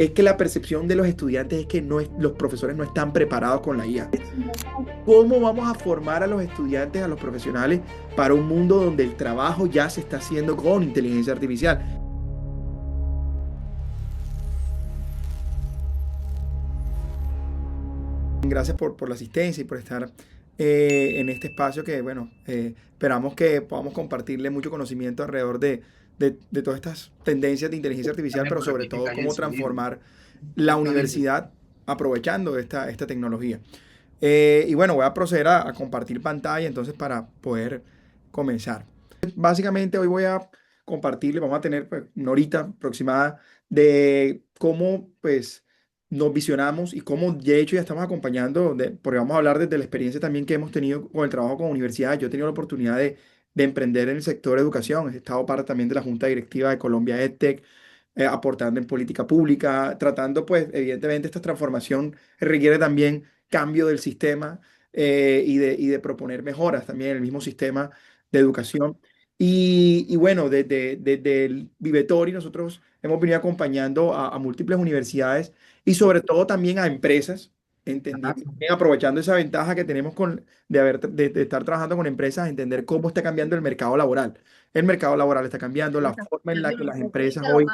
es que la percepción de los estudiantes es que los profesores no están preparados con la IA. ¿Cómo vamos a formar a los estudiantes, a los profesionales, para un mundo donde el trabajo ya se está haciendo con inteligencia artificial? Gracias por la asistencia y por estar en este espacio que, bueno, esperamos que podamos compartirle mucho conocimiento alrededor de todas estas tendencias de inteligencia artificial, También pero por sobre aquí te todo cae el cómo sonido. transformar la Exactamente. universidad aprovechando esta tecnología. Y bueno, voy a proceder a compartir pantalla entonces para poder comenzar. Básicamente hoy voy a compartirle, vamos a tener pues, una horita aproximada de cómo pues nos visionamos y cómo de hecho ya estamos acompañando, porque vamos a hablar desde la experiencia también que hemos tenido con el trabajo con universidades. Yo he tenido la oportunidad de emprender en el sector de educación, he estado parte también de la Junta Directiva de Colombia EdTech, aportando en política pública, tratando pues evidentemente esta transformación requiere también cambio del sistema y de proponer mejoras también en el mismo sistema de educación. Y bueno, desde el Vivetori nosotros hemos venido acompañando a múltiples universidades y sobre todo también a empresas, Ajá. entendiendo, también aprovechando esa ventaja que tenemos de estar trabajando con empresas, entender cómo está cambiando el mercado laboral. El mercado laboral está cambiando, la forma en la que las empresas hoy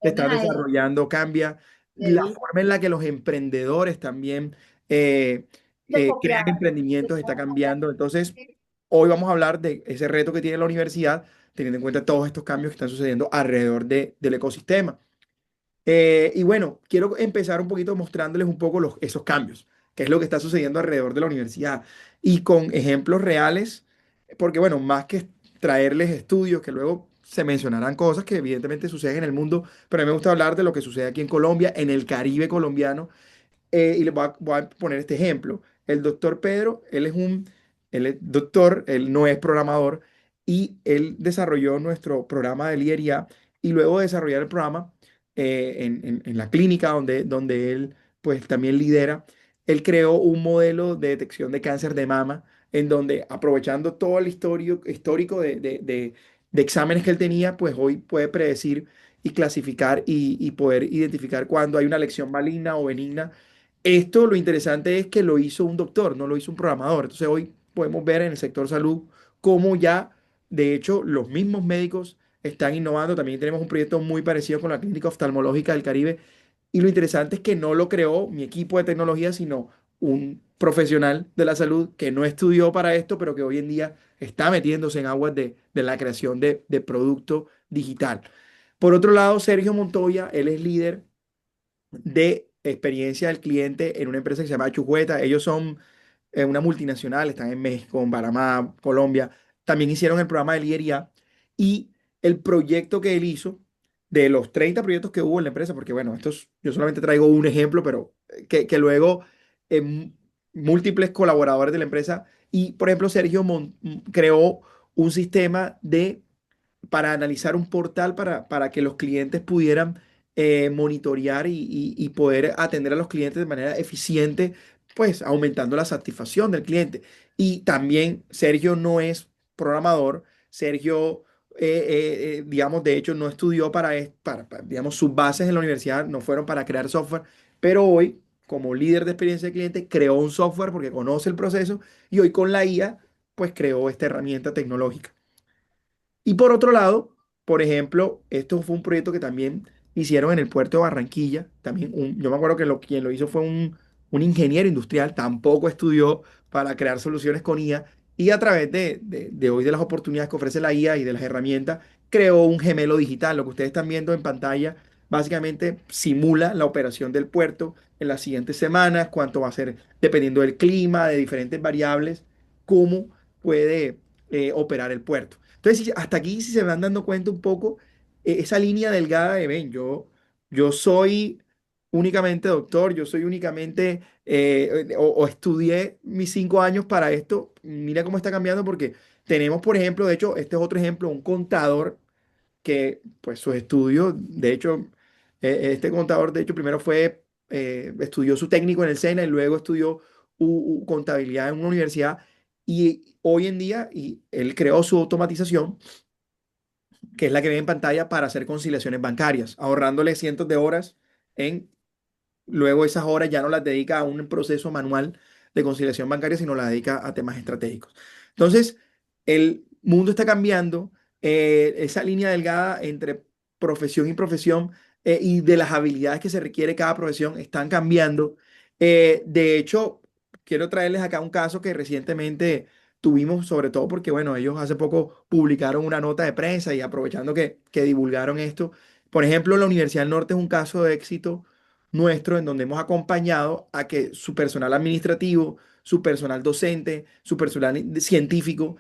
se están desarrollando cambia, la forma en la que los emprendedores también crean emprendimientos está cambiando. Entonces, hoy vamos a hablar de ese reto que tiene la universidad, teniendo en cuenta todos estos cambios que están sucediendo alrededor del ecosistema. Y bueno, quiero empezar un poquito mostrándoles un poco esos cambios, qué es lo que está sucediendo alrededor de la universidad y con ejemplos reales, porque bueno, más que traerles estudios que luego se mencionarán cosas que evidentemente suceden en el mundo, pero a mí me gusta hablar de lo que sucede aquí en Colombia, en el Caribe colombiano, y les voy a poner este ejemplo. El doctor Pedro, él es doctor, él no es programador y él desarrolló nuestro programa de líder IA y luego de desarrollar el programa en la clínica donde él pues también lidera, él creó un modelo de detección de cáncer de mama en donde aprovechando todo el histórico de exámenes que él tenía, pues hoy puede predecir y clasificar y poder identificar cuando hay una lesión maligna o benigna. Esto lo interesante es que lo hizo un doctor, no lo hizo un programador. Entonces hoy podemos ver en el sector salud cómo ya, de hecho, los mismos médicos están innovando. También tenemos un proyecto muy parecido con la Clínica Oftalmológica del Caribe. Y lo interesante es que no lo creó mi equipo de tecnología, sino un profesional de la salud que no estudió para esto, pero que hoy en día está metiéndose en aguas de la creación de producto digital. Por otro lado, Sergio Montoya, él es líder de experiencia del cliente en una empresa que se llama Chujueta. Ellos son una multinacional, están en México, en Panamá, Colombia. También hicieron el programa de Lidería y el proyecto que él hizo, de los 30 proyectos que hubo en la empresa, porque bueno, yo solamente traigo un ejemplo, pero que luego múltiples colaboradores de la empresa y, por ejemplo, creó un sistema para analizar un portal para que los clientes pudieran monitorear y poder atender a los clientes de manera eficiente, pues aumentando la satisfacción del cliente. Y también Sergio no es programador, Sergio, digamos, de hecho no estudió digamos, sus bases en la universidad no fueron para crear software, pero hoy, como líder de experiencia de cliente, creó un software porque conoce el proceso y hoy con la IA, pues creó esta herramienta tecnológica. Y por otro lado, por ejemplo, esto fue un proyecto que también hicieron en el puerto de Barranquilla. También yo me acuerdo que quien lo hizo fue un ingeniero industrial, tampoco estudió para crear soluciones con IA. Y a través de hoy de las oportunidades que ofrece la IA y de las herramientas, creó un gemelo digital. Lo que ustedes están viendo en pantalla básicamente simula la operación del puerto en las siguientes semanas, cuánto va a ser dependiendo del clima, de diferentes variables, cómo puede operar el puerto. Entonces, hasta aquí, si se van dando cuenta un poco, esa línea delgada de, ven, yo soy únicamente doctor, yo soy únicamente, o estudié mis 5 años para esto, mira cómo está cambiando porque tenemos, por ejemplo, de hecho, este es otro ejemplo, un contador que, pues, sus estudios, de hecho, este contador, de hecho, primero estudió su técnico en el SENA y luego estudió contabilidad en una universidad y hoy en día él creó su automatización, que es la que ve en pantalla para hacer conciliaciones bancarias, ahorrándole cientos de horas. en luego esas horas ya no las dedica a un proceso manual de conciliación bancaria, sino las dedica a temas estratégicos. Entonces, el mundo está cambiando, esa línea delgada entre profesión y profesión y de las habilidades que se requiere cada profesión están cambiando. De hecho, quiero traerles acá un caso que recientemente tuvimos, sobre todo porque, bueno, ellos hace poco publicaron una nota de prensa y aprovechando que divulgaron esto. Por ejemplo, la Universidad del Norte es un caso de éxito nuestro en donde hemos acompañado a que su personal administrativo, su personal docente, su personal científico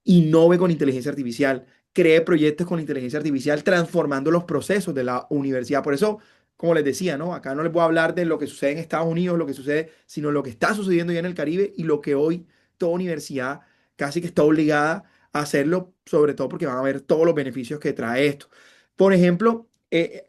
innove con inteligencia artificial, cree proyectos con inteligencia artificial, transformando los procesos de la universidad. Por eso, como les decía, ¿no? Acá no les voy a hablar de lo que sucede en Estados Unidos, lo que sucede, sino lo que está sucediendo ya en el Caribe y lo que hoy toda universidad casi que está obligada a hacerlo, sobre todo porque van a ver todos los beneficios que trae esto. Por ejemplo,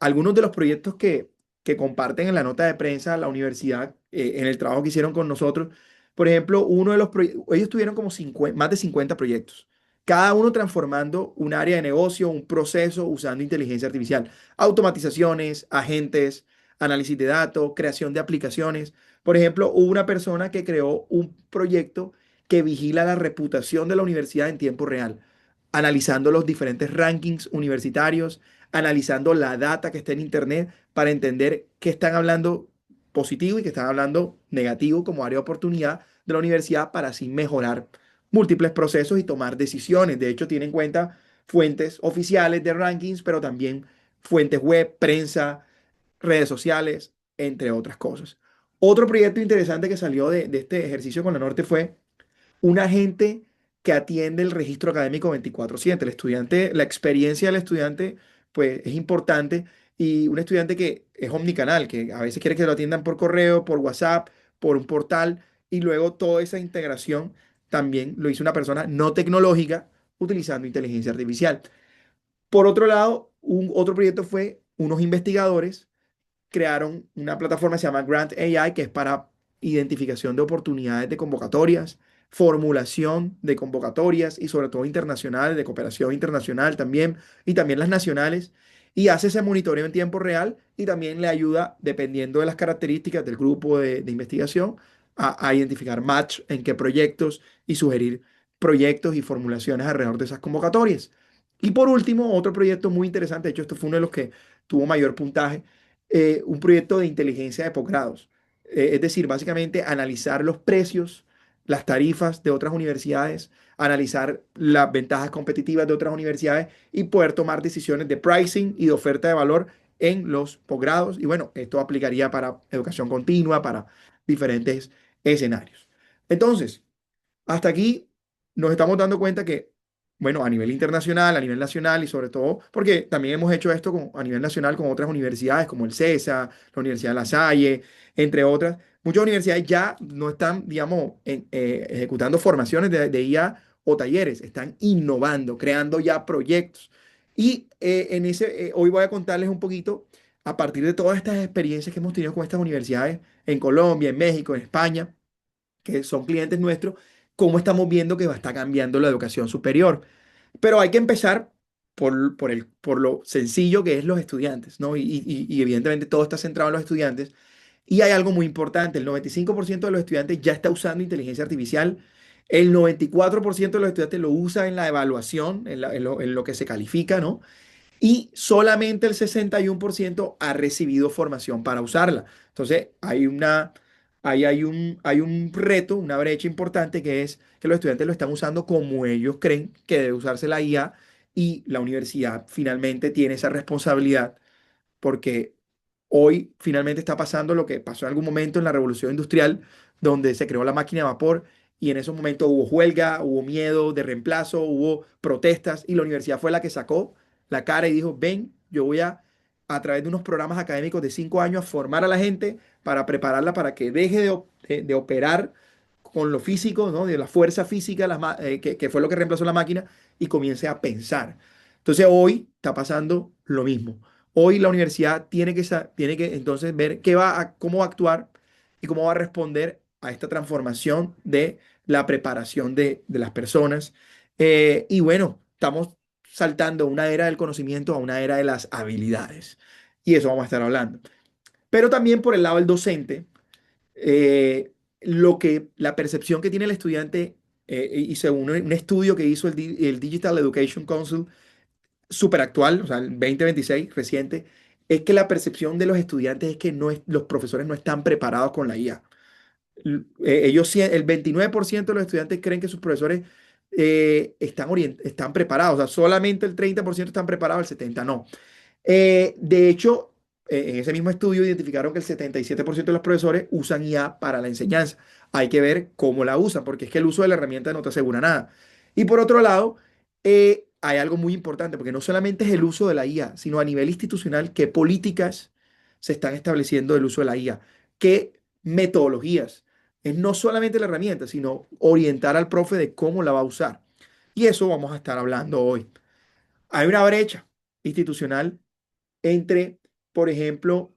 algunos de los proyectos que comparten en la nota de prensa la universidad, en el trabajo que hicieron con nosotros. Por ejemplo, uno de los ellos tuvieron como 50 más de 50 proyectos, cada uno transformando un área de negocio, un proceso usando inteligencia artificial, automatizaciones, agentes, análisis de datos, creación de aplicaciones. Por ejemplo, hubo una persona que creó un proyecto que vigila la reputación de la universidad en tiempo real, analizando los diferentes rankings universitarios, analizando la data que está en Internet para entender qué están hablando positivo y qué están hablando negativo como área de oportunidad de la universidad para así mejorar múltiples procesos y tomar decisiones. De hecho, tiene en cuenta fuentes oficiales de rankings, pero también fuentes web, prensa, redes sociales, entre otras cosas. Otro proyecto interesante que salió de este ejercicio con la Norte fue un agente que atiende el registro académico 24/7. El estudiante, la experiencia del estudiante, pues es importante y un estudiante que es omnicanal, que a veces quiere que lo atiendan por correo, por WhatsApp, por un portal y luego toda esa integración también lo hizo una persona no tecnológica utilizando inteligencia artificial. Por otro lado, otro proyecto fue unos investigadores crearon una plataforma que se llama Grant AI, que es para identificación de oportunidades de convocatorias, formulación de convocatorias y sobre todo internacionales, de cooperación internacional también, y también las nacionales, y hace ese monitoreo en tiempo real y también le ayuda, dependiendo de las características del grupo de investigación, a identificar match en qué proyectos y sugerir proyectos y formulaciones alrededor de esas convocatorias. Y por último, otro proyecto muy interesante, de hecho, esto fue uno de los que tuvo mayor puntaje, un proyecto de inteligencia de posgrados. Es decir, básicamente analizar los precios, las tarifas de otras universidades, analizar las ventajas competitivas de otras universidades y poder tomar decisiones de pricing y de oferta de valor en los posgrados. Y bueno, esto aplicaría para educación continua, para diferentes escenarios. Entonces, hasta aquí nos estamos dando cuenta que, bueno, a nivel internacional, a nivel nacional y sobre todo, porque también hemos hecho esto a nivel nacional con otras universidades como el CESA, la Universidad de La Salle, entre otras. Muchas universidades ya no están, digamos, ejecutando formaciones de IA o talleres, están innovando, creando ya proyectos. Y hoy voy a contarles un poquito, a partir de todas estas experiencias que hemos tenido con estas universidades en Colombia, en México, en España que son clientes nuestros, cómo estamos viendo que va a estar cambiando la educación superior. Pero hay que empezar por lo sencillo que es los estudiantes, ¿no? Y evidentemente todo está centrado en los estudiantes. Y hay algo muy importante, el 95% de los estudiantes ya está usando inteligencia artificial, el 94% de los estudiantes lo usa en la evaluación, en lo que se califica, ¿no? Y solamente el 61% ha recibido formación para usarla. Entonces, hay un reto, una brecha importante que es que los estudiantes lo están usando como ellos creen que debe usarse la IA y la universidad finalmente tiene esa responsabilidad porque hoy finalmente está pasando lo que pasó en algún momento en la revolución industrial, donde se creó la máquina de vapor y en esos momentos hubo huelga, hubo miedo de reemplazo, hubo protestas y la universidad fue la que sacó la cara y dijo, ven, yo voy a través de unos programas académicos de 5 años, a formar a la gente para prepararla para que deje de operar con lo físico, ¿no? De la fuerza física, que fue lo que reemplazó la máquina, y comience a pensar. Entonces hoy está pasando lo mismo. Hoy la universidad tiene que entonces ver cómo va a actuar y cómo va a responder a esta transformación de la preparación de las personas. Y bueno, estamos saltando de una era del conocimiento a una era de las habilidades. Y eso vamos a estar hablando. Pero también por el lado del docente, la percepción que tiene el estudiante, y según un estudio que hizo el Digital Education Council, súper actual, o sea, el 2026 reciente, es que la percepción de los estudiantes es que los profesores no están preparados con la IA. El 29% de los estudiantes creen que sus profesores están preparados, o sea, solamente el 30% están preparados, el 70% no. De hecho, en ese mismo estudio identificaron que el 77% de los profesores usan IA para la enseñanza. Hay que ver cómo la usan, porque es que el uso de la herramienta no te asegura nada. Y por otro lado, hay algo muy importante, porque no solamente es el uso de la IA, sino a nivel institucional, qué políticas se están estableciendo del uso de la IA, qué metodologías. Es no solamente la herramienta, sino orientar al profe de cómo la va a usar. Y eso vamos a estar hablando hoy. Hay una brecha institucional entre, por ejemplo,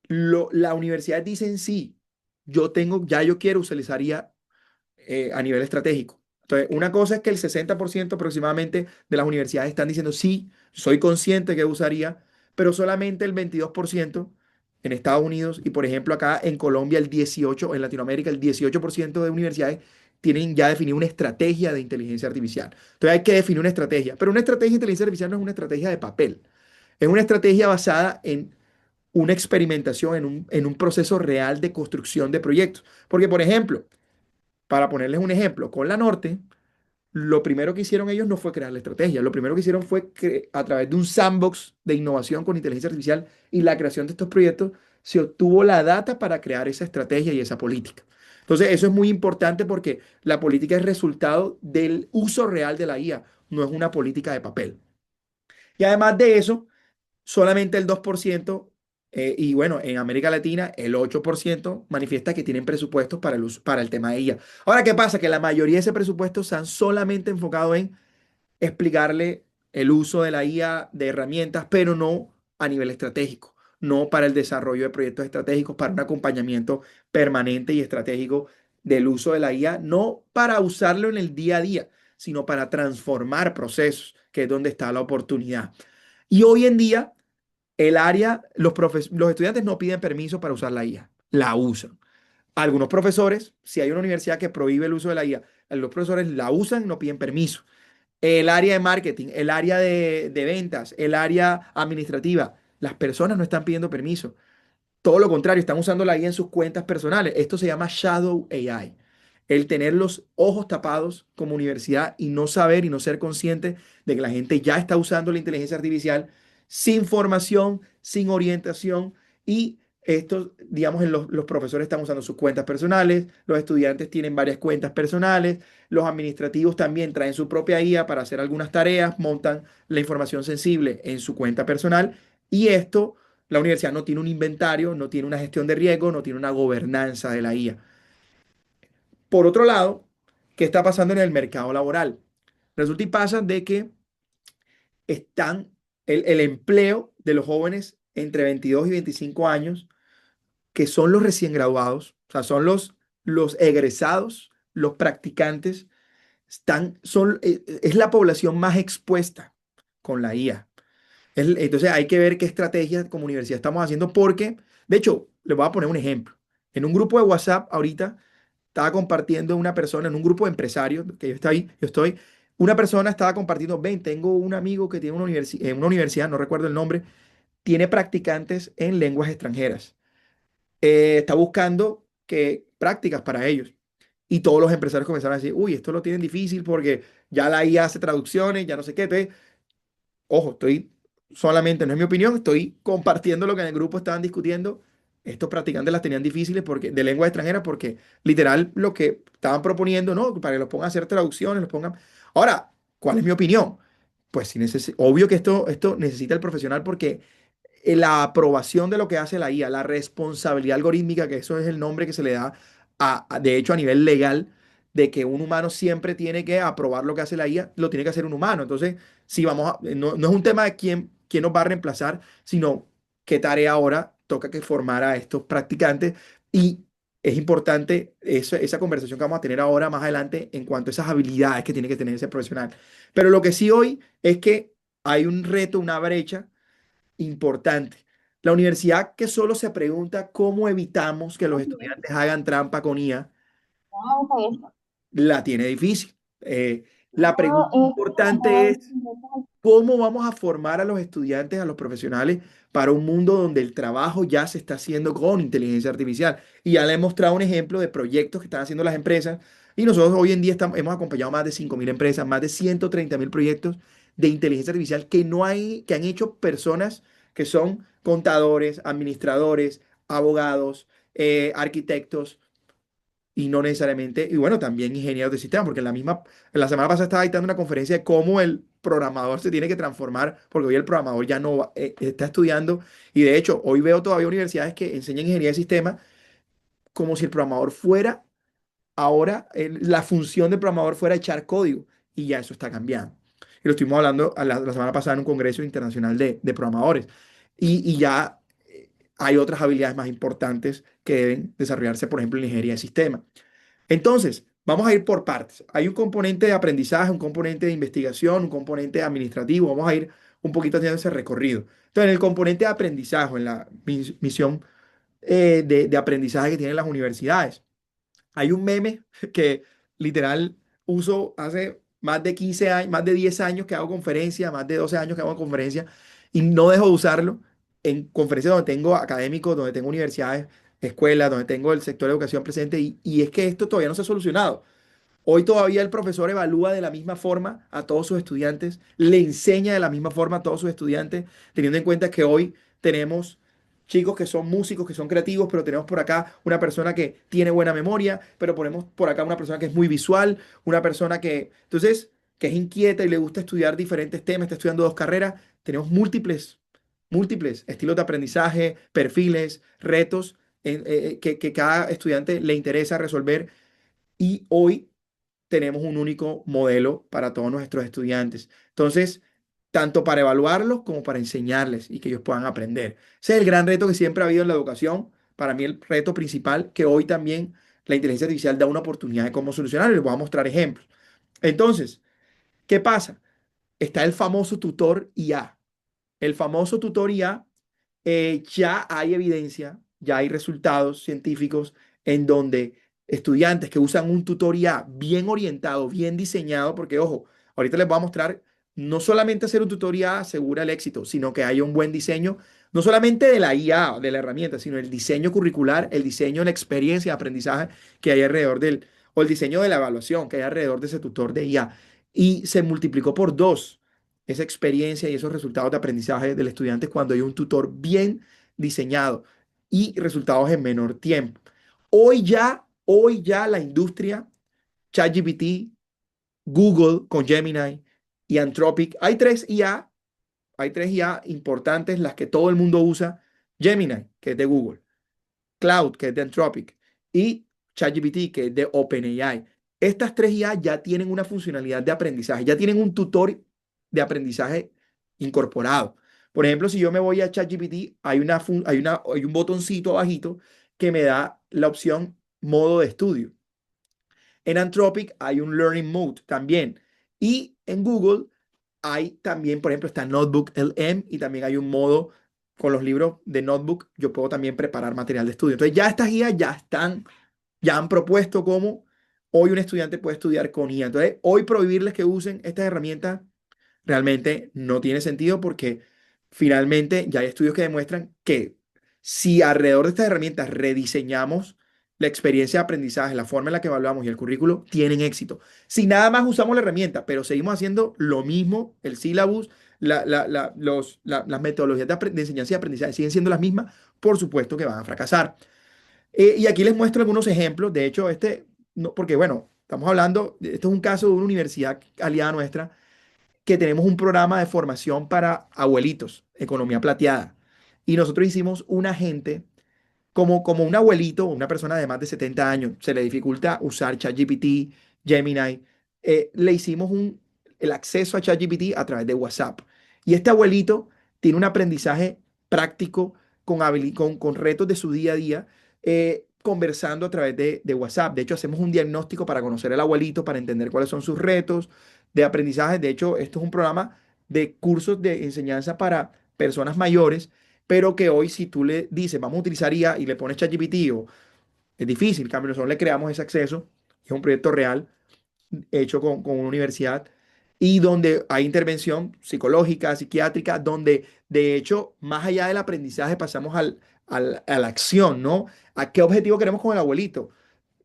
la universidad dicen sí, yo quiero utilizar IA a nivel estratégico. Entonces, una cosa es que el 60% aproximadamente de las universidades están diciendo sí, soy consciente que usaría, pero solamente el 22% en Estados Unidos y, por ejemplo, acá en Colombia, en Latinoamérica, el 18% de universidades tienen ya definido una estrategia de inteligencia artificial. Entonces, hay que definir una estrategia, pero una estrategia de inteligencia artificial no es una estrategia de papel. Es una estrategia basada en una experimentación, en un proceso real de construcción de proyectos. Porque, por ejemplo, para ponerles un ejemplo, con la Norte, lo primero que hicieron ellos no fue crear la estrategia, lo primero que hicieron fue que a través de un sandbox de innovación con inteligencia artificial y la creación de estos proyectos, se obtuvo la data para crear esa estrategia y esa política. Entonces, eso es muy importante porque la política es resultado del uso real de la IA, no es una política de papel. Y además de eso, solamente el 2%, y bueno, en América Latina el 8% manifiesta que tienen presupuestos para para el tema de IA. Ahora, ¿qué pasa? Que la mayoría de ese presupuesto se han solamente enfocado en explicarle el uso de la IA de herramientas, pero no a nivel estratégico, no para el desarrollo de proyectos estratégicos, para un acompañamiento permanente y estratégico del uso de la IA, no para usarlo en el día a día, sino para transformar procesos, que es donde está la oportunidad. Y hoy en día los estudiantes no piden permiso para usar la IA, la usan. Algunos profesores, si hay una universidad que prohíbe el uso de la IA, los profesores la usan y no piden permiso. El área de marketing, el área de ventas, el área administrativa, las personas no están pidiendo permiso. Todo lo contrario, están usando la IA en sus cuentas personales. Esto se llama Shadow AI. El tener los ojos tapados como universidad y no saber y no ser consciente de que la gente ya está usando la inteligencia artificial sin formación, sin orientación y esto, digamos, los profesores están usando sus cuentas personales, los estudiantes tienen varias cuentas personales, los administrativos también traen su propia IA para hacer algunas tareas, montan la información sensible en su cuenta personal y esto la universidad no tiene un inventario, no tiene una gestión de riesgo, no tiene una gobernanza de la IA. Por otro lado, ¿qué está pasando en el mercado laboral? Resulta y pasa de que están el empleo de los jóvenes entre 22 y 25 años, que son los recién graduados, o sea, son los egresados, los practicantes, es la población más expuesta con la IA. Entonces hay que ver qué estrategias como universidad estamos haciendo porque, de hecho, les voy a poner un ejemplo. En un grupo de WhatsApp ahorita estaba compartiendo una persona, en un grupo de empresarios, que yo estoy, una persona estaba compartiendo, ven, tengo un amigo que tiene una universidad, no recuerdo el nombre, tiene practicantes en lenguas extranjeras. Está buscando prácticas para ellos. Y todos los empresarios comenzaron a decir, uy, esto lo tienen difícil porque ya la IA hace traducciones, ya no sé qué. Entonces, ojo, solamente, no es mi opinión, estoy compartiendo lo que en el grupo estaban discutiendo. Estos practicantes las tenían difíciles de lengua extranjera porque literal lo que estaban proponiendo, ¿no? Para que los pongan a hacer traducciones, los pongan. Ahora, ¿cuál es mi opinión? Pues sí, obvio que esto necesita el profesional porque la aprobación de lo que hace la IA, la responsabilidad algorítmica, que eso es el nombre que se le da, de hecho, a nivel legal, de que un humano siempre tiene que aprobar lo que hace la IA, lo tiene que hacer un humano. Entonces, si no es un tema de quién nos va a reemplazar, sino qué tarea ahora toca que formar a estos practicantes. Y es importante esa conversación que vamos a tener ahora más adelante en cuanto a esas habilidades que tiene que tener ese profesional. Pero lo que sí hoy es que hay un reto, una brecha importante. La universidad que solo se pregunta cómo evitamos que los Ujú. estudiantes hagan trampa con IA, Vamos a eso. la tiene difícil. Eh, la No, pregunta importante es cómo vamos a formar a los estudiantes, a los profesionales, para un mundo donde el trabajo ya se está haciendo con inteligencia artificial. Y ya le he mostrado un ejemplo de proyectos que están haciendo las empresas. Y nosotros hoy en día hemos acompañado más de 5.000 empresas, más de 130.000 proyectos de inteligencia artificial que han hecho personas que son contadores, administradores, abogados, arquitectos y no necesariamente, y bueno, también ingenieros de sistemas, porque la semana pasada estaba dictando una conferencia de cómo el programador se tiene que transformar, porque hoy el programador ya no está estudiando, y de hecho, hoy veo todavía universidades que enseñan ingeniería de sistemas como si el programador fuera, ahora, la función del programador fuera echar código, y ya eso está cambiando. Y lo estuvimos hablando la semana pasada en un congreso internacional de programadores, y ya hay otras habilidades más importantes que deben desarrollarse, por ejemplo, en la ingeniería de sistemas. Entonces, vamos a ir por partes. Hay un componente de aprendizaje, un componente de investigación, un componente administrativo. Vamos a ir un poquito haciendo ese recorrido. Entonces, en el componente de aprendizaje, en la misión de aprendizaje que tienen las universidades, hay un meme que literal uso hace más de 15 años, más de 10 años que hago conferencia, más de 12 años que hago conferencia y no dejo de usarlo en conferencias donde tengo académicos, donde tengo universidades, escuelas, donde tengo el sector de educación presente y es que esto todavía no se ha solucionado. Hoy todavía el profesor evalúa de la misma forma a todos sus estudiantes, le enseña de la misma forma a todos sus estudiantes, teniendo en cuenta que hoy tenemos chicos que son músicos, que son creativos, pero tenemos por acá una persona que tiene buena memoria, pero ponemos por acá una persona que es muy visual, una persona entonces, que es inquieta y le gusta estudiar diferentes temas, está estudiando dos carreras. Tenemos múltiples estilos de aprendizaje, perfiles, retos que cada estudiante le interesa resolver y hoy tenemos un único modelo para todos nuestros estudiantes. Entonces, tanto para evaluarlos como para enseñarles y que ellos puedan aprender. Ese es el gran reto que siempre ha habido en la educación. Para mí el reto principal que hoy también la inteligencia artificial da una oportunidad de cómo solucionarlo. Les voy a mostrar ejemplos. Entonces, ¿qué pasa? Está el famoso tutor IA. El famoso tutor IA, ya hay evidencia, ya hay resultados científicos en donde estudiantes que usan un tutor IA bien orientado, bien diseñado, porque ojo, ahorita les voy a mostrar, no solamente hacer un tutor IA asegura el éxito, sino que haya un buen diseño, no solamente de la IA, de la herramienta, sino el diseño curricular, el diseño de la experiencia de aprendizaje que hay alrededor o el diseño de la evaluación que hay alrededor de ese tutor de IA. Y se multiplicó por dos esa experiencia y esos resultados de aprendizaje del estudiante cuando hay un tutor bien diseñado y resultados en menor tiempo. Hoy ya la industria, ChatGPT, Google con Gemini y Anthropic, hay tres IA importantes, las que todo el mundo usa. Gemini, que es de Google, Cloud, que es de Anthropic, y ChatGPT, que es de OpenAI. Estas tres IA ya tienen una funcionalidad de aprendizaje, ya tienen un tutor de aprendizaje incorporado. Por ejemplo, si yo me voy a ChatGPT, hay un botoncito abajito que me da la opción modo de estudio. En Anthropic hay un Learning Mode también. Y en Google hay también, por ejemplo, está Notebook LM y también hay un modo con los libros de Notebook. Yo puedo también preparar material de estudio. Entonces ya estas guías ya han propuesto cómo hoy un estudiante puede estudiar con IA. Entonces, hoy prohibirles que usen estas herramientas realmente no tiene sentido porque finalmente ya hay estudios que demuestran que si alrededor de estas herramientas rediseñamos la experiencia de aprendizaje, la forma en la que evaluamos y el currículo, tienen éxito. Si nada más usamos la herramienta, pero seguimos haciendo lo mismo, el sílabus, las metodologías de enseñanza y aprendizaje siguen siendo las mismas, por supuesto que van a fracasar. Y aquí les muestro algunos ejemplos. De hecho, no, porque bueno, estamos hablando, esto es un caso de una universidad aliada nuestra que tenemos un programa de formación para abuelitos, economía plateada. Y nosotros hicimos un agente como un abuelito, una persona de más de 70 años, se le dificulta usar ChatGPT, Gemini, le hicimos el acceso a ChatGPT a través de WhatsApp. Y este abuelito tiene un aprendizaje práctico con retos de su día a día, conversando a través de WhatsApp. De hecho, hacemos un diagnóstico para conocer al abuelito, para entender cuáles son sus retos de aprendizaje. De hecho, esto es un programa de cursos de enseñanza para personas mayores, pero que hoy si tú le dices, vamos a utilizar IA y le pones ChatGPT, o es difícil, en cambio nosotros le creamos ese acceso, es un proyecto real hecho con una universidad y donde hay intervención psicológica, psiquiátrica, donde de hecho, más allá del aprendizaje, pasamos a la acción, ¿no? ¿A qué objetivo queremos con el abuelito?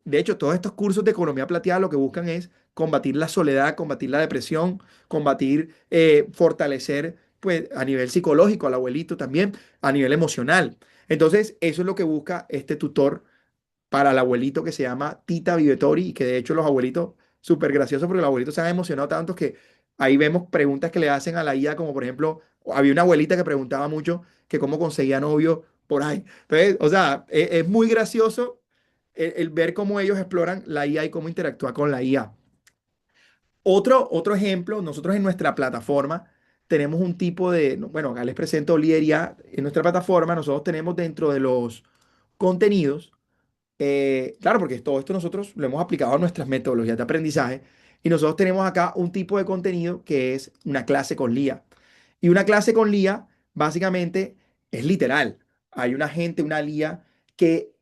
De hecho, todos estos cursos de economía plateada lo que buscan es combatir la soledad, combatir la depresión, combatir, fortalecer, pues, a nivel psicológico al abuelito también, a nivel emocional. Entonces, eso es lo que busca este tutor para el abuelito que se llama Tita Vivetori y que de hecho los abuelitos, súper graciosos porque los abuelitos se han emocionado tanto que ahí vemos preguntas que le hacen a la IA, como por ejemplo, había una abuelita que preguntaba mucho que cómo conseguía novio por ahí. Entonces, o sea, es muy gracioso el ver cómo ellos exploran la IA y cómo interactúa con la IA. Otro ejemplo, nosotros en nuestra plataforma tenemos un tipo de, no, bueno, acá les presento Líder IA. En nuestra plataforma nosotros tenemos dentro de los contenidos, claro, porque todo esto nosotros lo hemos aplicado a nuestras metodologías de aprendizaje y nosotros tenemos acá un tipo de contenido que es una clase con LIA. Y una clase con LIA básicamente es literal. Hay una gente, una LIA que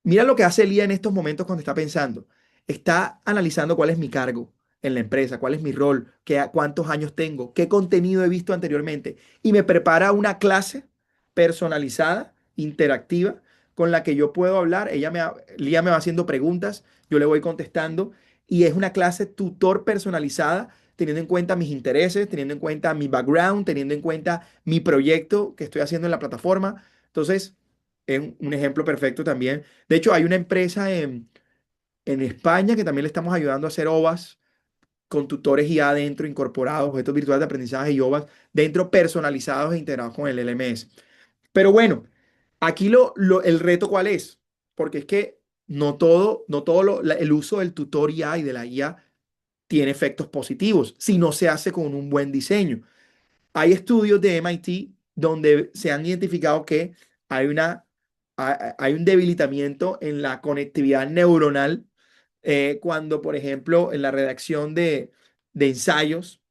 mira lo que hace LIA en estos momentos cuando está pensando. Está analizando cuál es mi cargo en la empresa, cuál es mi rol, cuántos años tengo, qué contenido he visto anteriormente y me prepara una clase personalizada, interactiva con la que yo puedo hablar. Lía me va haciendo preguntas, yo le voy contestando y es una clase tutor personalizada, teniendo en cuenta mis intereses, teniendo en cuenta mi background, teniendo en cuenta mi proyecto que estoy haciendo en la plataforma. Entonces, es un ejemplo perfecto también. De hecho, hay una empresa en España que también le estamos ayudando a hacer OVAs con tutores IA dentro, incorporados, objetos virtuales de aprendizaje y OVAs dentro, personalizados e integrados con el LMS. Pero bueno, aquí el reto ¿cuál es? Porque es que no todo el uso del tutor IA y de la IA tiene efectos positivos si no se hace con un buen diseño. Hay estudios de MIT donde se han identificado que hay un debilitamiento en la conectividad neuronal cuando, por ejemplo, en la redacción de ensayos,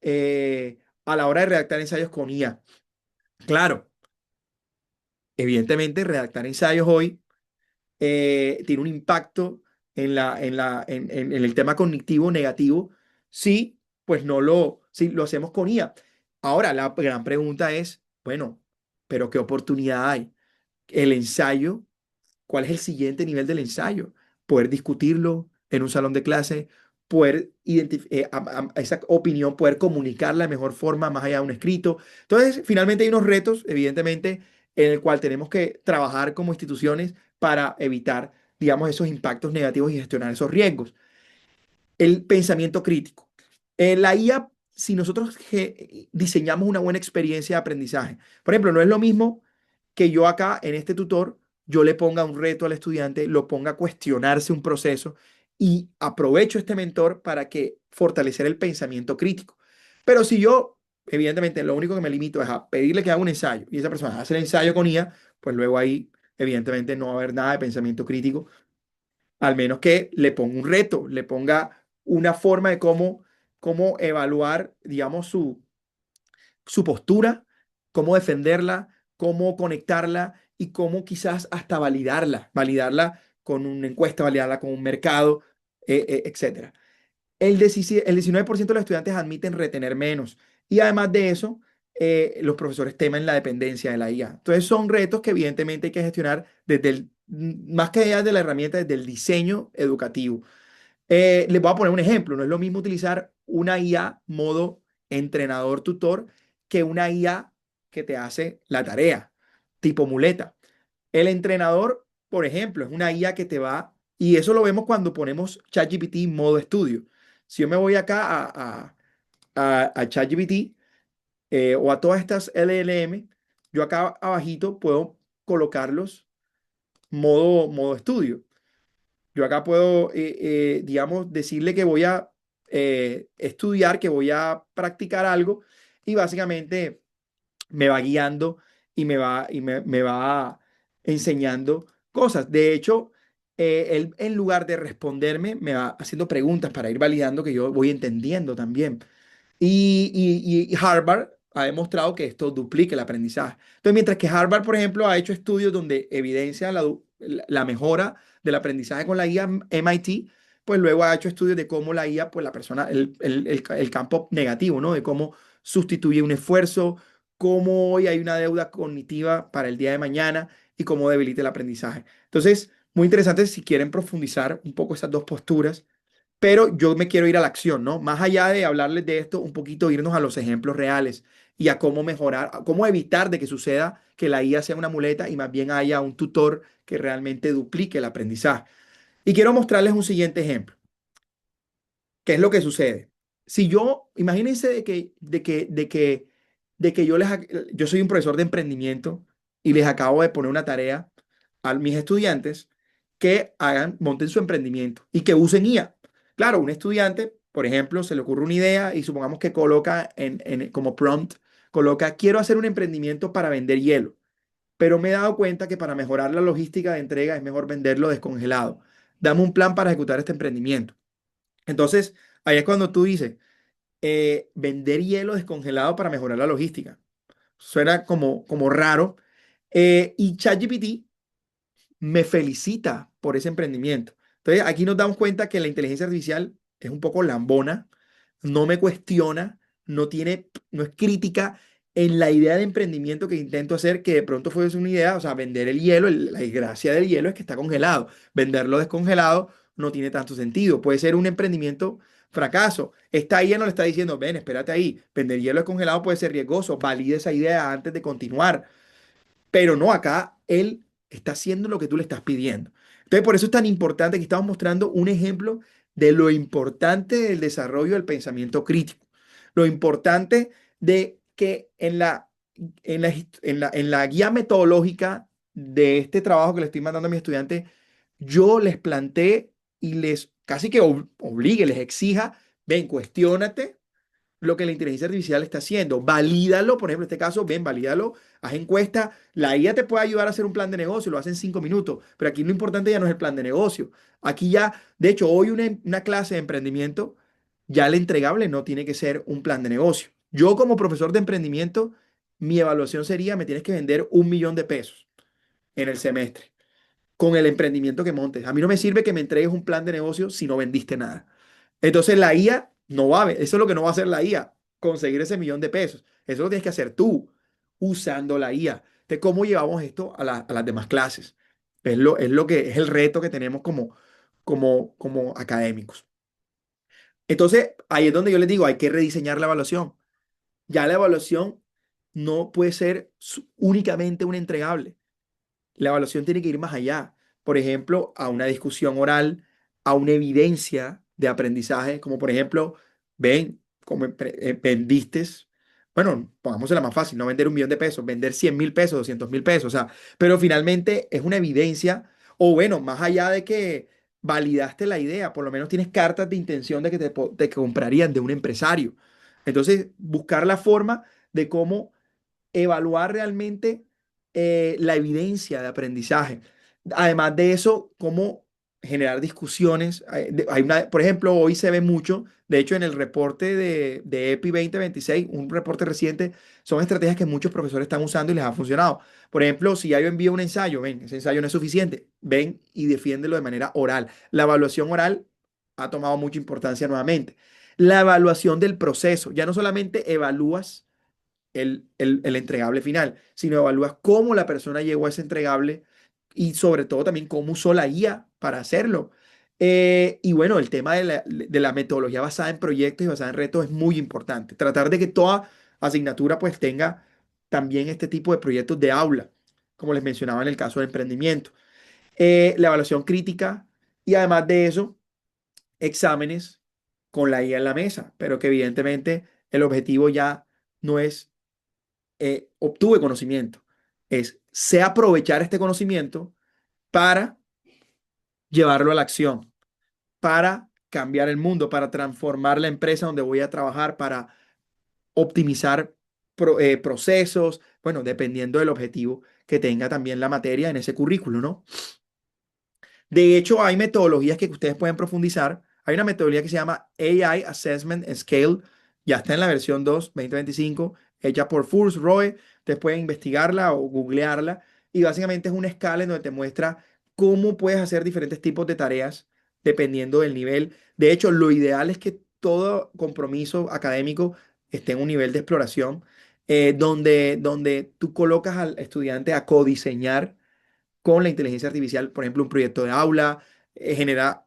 a la hora de redactar ensayos con IA. Claro, evidentemente redactar ensayos hoy tiene un impacto en el tema cognitivo negativo si, pues si lo hacemos con IA. Ahora, la gran pregunta es, bueno, pero ¿qué oportunidad hay? El ensayo, ¿cuál es el siguiente nivel del ensayo? Poder discutirlo en un salón de clase, poder identificar esa opinión, poder comunicarla de mejor forma más allá de un escrito. Entonces, finalmente hay unos retos, evidentemente, en el cual tenemos que trabajar como instituciones para evitar, digamos, esos impactos negativos y gestionar esos riesgos. El pensamiento crítico. La IA, si nosotros diseñamos una buena experiencia de aprendizaje, por ejemplo, no es lo mismo que yo acá en este tutor, yo le ponga un reto al estudiante, lo ponga a cuestionarse un proceso y aprovecho este mentor para que fortalecer el pensamiento crítico. Pero si yo, evidentemente, lo único que me limito es a pedirle que haga un ensayo y esa persona hace el ensayo con IA, pues luego ahí, evidentemente, no va a haber nada de pensamiento crítico, al menos que le ponga un reto, le ponga una forma de cómo evaluar, digamos, su postura, cómo defenderla, cómo conectarla y cómo quizás hasta validarla con una encuesta, validarla con un mercado, etcétera. El 19% de los estudiantes admiten retener menos y además de eso, los profesores temen la dependencia de la IA. Entonces son retos que evidentemente hay que gestionar más que allá de la herramienta, desde el diseño educativo. Les voy a poner un ejemplo. No es lo mismo utilizar una IA modo entrenador-tutor que una IA que te hace la tarea, tipo muleta. El entrenador, por ejemplo, es una IA que te va, y eso lo vemos cuando ponemos ChatGPT modo estudio. Si yo me voy acá a ChatGPT o a todas estas LLM, yo acá abajito puedo colocarlos modo estudio. Yo acá puedo, digamos, decirle que voy a estudiar, que voy a practicar algo y básicamente me va guiando y me va enseñando cosas. De hecho, él en lugar de responderme, me va haciendo preguntas para ir validando que yo voy entendiendo también. Y Harvard ha demostrado que esto duplica el aprendizaje. Entonces, mientras que Harvard, por ejemplo, ha hecho estudios donde evidencia la mejora del aprendizaje con la IA, MIT, pues luego ha hecho estudios de cómo la IA, pues la persona, el campo negativo, ¿no? De cómo sustituye un esfuerzo, cómo hoy hay una deuda cognitiva para el día de mañana y cómo debilita el aprendizaje. Entonces, muy interesante si quieren profundizar un poco esas dos posturas, pero yo me quiero ir a la acción, ¿no? Más allá de hablarles de esto, un poquito irnos a los ejemplos reales y a cómo mejorar, a cómo evitar de que suceda que la IA sea una muleta y más bien haya un tutor que realmente duplique el aprendizaje. Y quiero mostrarles un siguiente ejemplo. ¿Qué es lo que sucede? Si yo, imagínense de que yo soy un profesor de emprendimiento y les acabo de poner una tarea a mis estudiantes que monten su emprendimiento y que usen IA. Claro, un estudiante, por ejemplo, se le ocurre una idea y supongamos que coloca como prompt, coloca, quiero hacer un emprendimiento para vender hielo, pero me he dado cuenta que para mejorar la logística de entrega es mejor venderlo descongelado. Dame un plan para ejecutar este emprendimiento. Entonces, ahí es cuando tú dices, vender hielo descongelado para mejorar la logística. Suena como raro. Y ChatGPT me felicita por ese emprendimiento. Entonces, aquí nos damos cuenta que la inteligencia artificial es un poco lambona, no me cuestiona, no es crítica en la idea de emprendimiento que intento hacer, que de pronto fue una idea, o sea, vender el hielo, la desgracia del hielo es que está congelado. Venderlo descongelado no tiene tanto sentido. Puede ser un emprendimiento fracaso. Esta IA no le está diciendo, ven, espérate ahí, vender hielo descongelado puede ser riesgoso, valide esa idea antes de continuar. Pero no, acá él está haciendo lo que tú le estás pidiendo. Entonces, por eso es tan importante que estamos mostrando un ejemplo de lo importante del desarrollo del pensamiento crítico. Lo importante de que en la guía metodológica de este trabajo que le estoy mandando a mis estudiantes, yo les planteé y les casi que obligue, les exija, ven, cuestiónate lo que la inteligencia artificial está haciendo. Valídalo, por ejemplo, en este caso, ven, valídalo, haz encuesta. La IA te puede ayudar a hacer un plan de negocio, lo hace en 5 minutos, pero aquí lo importante ya no es el plan de negocio. Aquí ya, de hecho, hoy una clase de emprendimiento, ya el entregable no tiene que ser un plan de negocio. Yo como profesor de emprendimiento, mi evaluación sería, me tienes que vender 1 millón de pesos en el semestre con el emprendimiento que montes. A mí no me sirve que me entregues un plan de negocio si no vendiste nada. Entonces la IA no va a ver, eso es lo que no va a hacer la IA, conseguir ese 1 millón de pesos. Eso lo tienes que hacer tú usando la IA. Entonces, ¿cómo llevamos esto a las demás clases? Es lo que es el reto que tenemos como académicos. Entonces, ahí es donde yo les digo, hay que rediseñar la evaluación. Ya la evaluación no puede ser únicamente un entregable. La evaluación tiene que ir más allá. Por ejemplo, a una discusión oral, a una evidencia de aprendizaje, como por ejemplo, ven, como vendiste, bueno, pongámosla más fácil, no vender 1 millón de pesos, vender 100.000 pesos, 200.000 pesos, o sea, pero finalmente es una evidencia, o bueno, más allá de que validaste la idea, por lo menos tienes cartas de intención de que te comprarían de un empresario. Entonces, buscar la forma de cómo evaluar realmente la evidencia de aprendizaje. Además de eso, cómo generar discusiones. Por ejemplo, hoy se ve mucho, de hecho, en el reporte de EPI 2026, un reporte reciente, son estrategias que muchos profesores están usando y les ha funcionado. Por ejemplo, si ya yo envío un ensayo, ven, ese ensayo no es suficiente, ven y defiéndelo de manera oral. La evaluación oral ha tomado mucha importancia nuevamente. La evaluación del proceso, ya no solamente evalúas el entregable final, sino evalúas cómo la persona llegó a ese entregable y sobre todo también cómo usó la IA para hacerlo. Y bueno, el tema de la metodología basada en proyectos y basada en retos es muy importante. Tratar de que toda asignatura pues tenga también este tipo de proyectos de aula, como les mencionaba en el caso del emprendimiento. La evaluación crítica y además de eso, exámenes con la IA en la mesa, pero que evidentemente el objetivo ya no es obtuve conocimiento. Sé aprovechar este conocimiento para llevarlo a la acción, para cambiar el mundo, para transformar la empresa donde voy a trabajar, para optimizar procesos, bueno, dependiendo del objetivo que tenga también la materia en ese currículo, ¿no? De hecho, hay metodologías que ustedes pueden profundizar. Hay una metodología que se llama AI Assessment Scale, ya está en la versión 2, 2025, hecha por Furs Roe. Ustedes pueden investigarla o googlearla. Y básicamente es una escala en donde te muestra cómo puedes hacer diferentes tipos de tareas dependiendo del nivel. De hecho, lo ideal es que todo compromiso académico esté en un nivel de exploración, donde tú colocas al estudiante a codiseñar con la inteligencia artificial, por ejemplo, un proyecto de aula, genera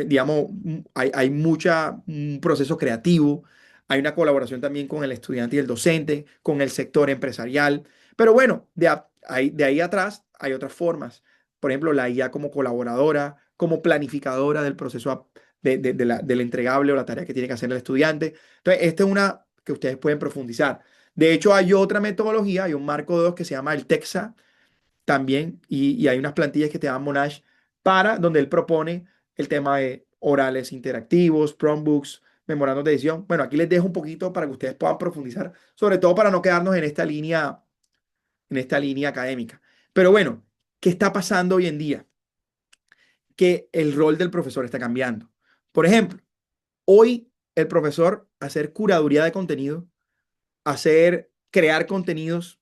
digamos, hay un proceso creativo, hay una colaboración también con el estudiante y el docente, con el sector empresarial, pero bueno, de ahí atrás hay otras formas, por ejemplo, la IA como colaboradora, como planificadora del proceso del entregable o la tarea que tiene que hacer el estudiante. Entonces, esta es una que ustedes pueden profundizar. De hecho, hay otra metodología, hay un marco 2 que se llama el TEXA, también, y hay unas plantillas que te dan Monash para donde él propone el tema de orales interactivos, promptbooks, memorandos de edición. Bueno, aquí les dejo un poquito para que ustedes puedan profundizar, sobre todo para no quedarnos en esta línea académica. Pero bueno, ¿qué está pasando hoy en día? Que el rol del profesor está cambiando. Por ejemplo, hoy el profesor hacer curaduría de contenido, crear contenidos,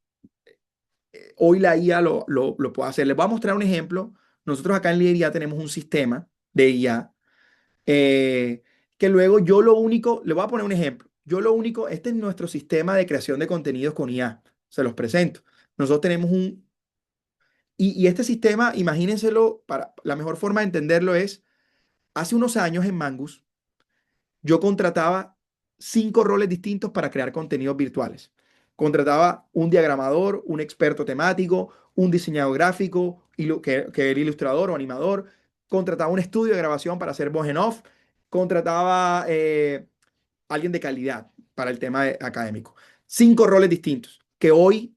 hoy la IA lo puede hacer. Les voy a mostrar un ejemplo. Nosotros acá en Lidería tenemos un sistema de IA, eh, que luego yo lo único, le voy a poner un ejemplo. Yo lo único, este es nuestro sistema de creación de contenidos con IA. Se los presento. Nosotros tenemos y este sistema, imagínenselo, para la mejor forma de entenderlo es, hace unos años en Mangus, yo contrataba 5 roles distintos para crear contenidos virtuales. Contrataba un diagramador, un experto temático, un diseñador gráfico, que era ilustrador o animador. Contrataba un estudio de grabación para hacer voz en off. Contrataba alguien de calidad para el tema académico. 5 roles distintos que hoy,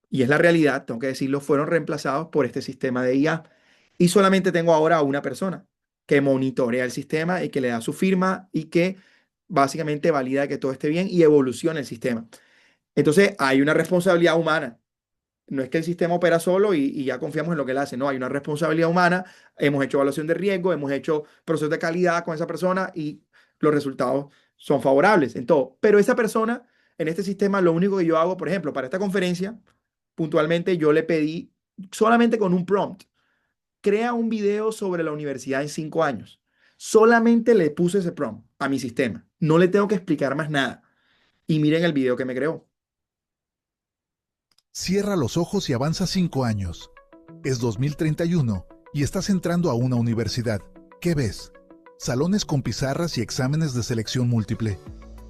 y es la realidad, tengo que decirlo, fueron reemplazados por este sistema de IA. Y solamente tengo ahora a una persona que monitorea el sistema y que le da su firma y que básicamente valida que todo esté bien y evoluciona el sistema. Entonces, hay una responsabilidad humana. No es que el sistema opera solo y ya confiamos en lo que él hace. No, hay una responsabilidad humana. Hemos hecho evaluación de riesgo, hemos hecho procesos de calidad con esa persona y los resultados son favorables en todo. Pero esa persona, en este sistema, lo único que yo hago, por ejemplo, para esta conferencia, puntualmente yo le pedí solamente con un prompt, crea un video sobre la universidad en 5 años. Solamente le puse ese prompt a mi sistema. No le tengo que explicar más nada. Y miren el video que me creó. Cierra los ojos y avanza 5 años. Es 2031 y estás entrando a una universidad. ¿Qué ves? Salones con pizarras y exámenes de selección múltiple.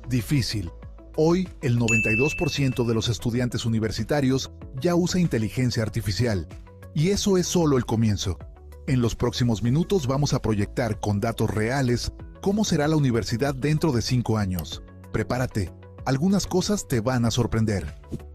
Difícil. Hoy, el 92% de los estudiantes universitarios ya usa inteligencia artificial. Y eso es solo el comienzo. En los próximos minutos vamos a proyectar con datos reales cómo será la universidad dentro de 5 años. Prepárate. Algunas cosas te van a sorprender.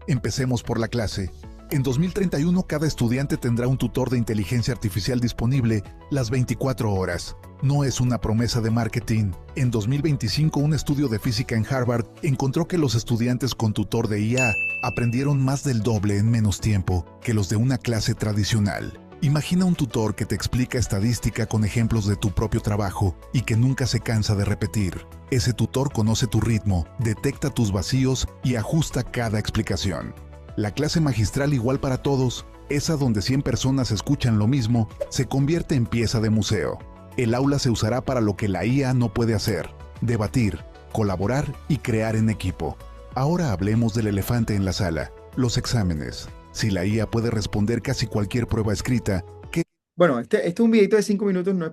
Empecemos por la clase. En 2031 cada estudiante tendrá un tutor de inteligencia artificial disponible las 24 horas. No es una promesa de marketing. En 2025 un estudio de física en Harvard encontró que los estudiantes con tutor de IA aprendieron más del doble en menos tiempo que los de una clase tradicional. Imagina un tutor que te explica estadística con ejemplos de tu propio trabajo y que nunca se cansa de repetir. Ese tutor conoce tu ritmo, detecta tus vacíos y ajusta cada explicación. La clase magistral igual para todos, esa donde 100 personas escuchan lo mismo, se convierte en pieza de museo. El aula se usará para lo que la IA no puede hacer: debatir, colaborar y crear en equipo. Ahora hablemos del elefante en la sala, los exámenes. Si la IA puede responder casi cualquier prueba escrita, ¿qué? Bueno, este es un videito de 5 minutos, no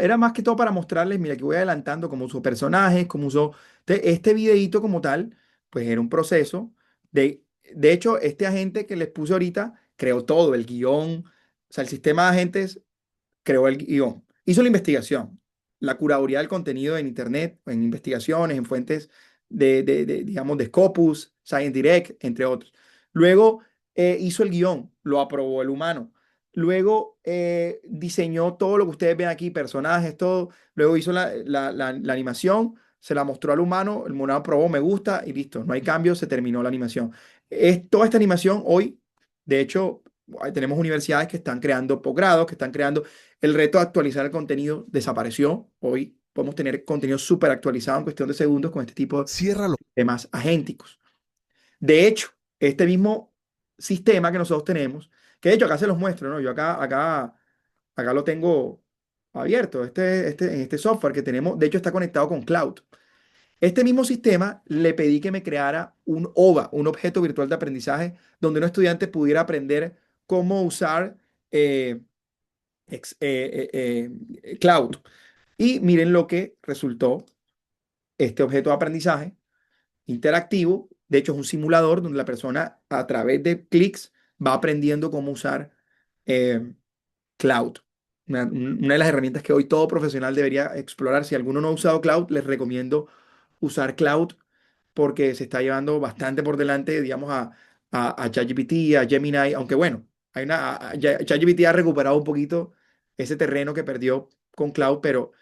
era más que todo para mostrarles, mira, que voy adelantando cómo usó personajes, cómo usó, este videito como tal, pues era un proceso de hecho, este agente que les puse ahorita creó todo, el guión, o sea, el sistema de agentes creó el guión, hizo la investigación, la curaduría del contenido en Internet, en investigaciones, en fuentes digamos, de Scopus, Science Direct, entre otros. Luego hizo el guión, lo aprobó el humano. Luego diseñó todo lo que ustedes ven aquí, personajes, todo. Luego hizo la animación, se la mostró al humano, el humano aprobó, me gusta y listo. No hay cambios, se terminó la animación. Toda esta animación hoy, de hecho, tenemos universidades que están creando posgrados, que están creando el reto de actualizar el contenido desapareció. Hoy podemos tener contenido súper actualizado en cuestión de segundos con este tipo de Ciérralo. temas agénticos. De hecho, este mismo sistema que nosotros tenemos, que de hecho acá se los muestro, ¿no? Yo acá lo tengo abierto, en este software que tenemos, de hecho está conectado con cloud. Este mismo sistema le pedí que me creara un OVA, un objeto virtual de aprendizaje, donde un estudiante pudiera aprender cómo usar eh, cloud. Y miren lo que resultó este objeto de aprendizaje interactivo. De hecho, es un simulador donde la persona a través de clics va aprendiendo cómo usar eh, cloud. Una de las herramientas que hoy todo profesional debería explorar. Si alguno no ha usado cloud, les recomiendo usar cloud porque se está llevando bastante por delante, digamos, a ChatGPT, a Gemini, aunque bueno, ChatGPT ha recuperado un poquito ese terreno que perdió con cloud, pero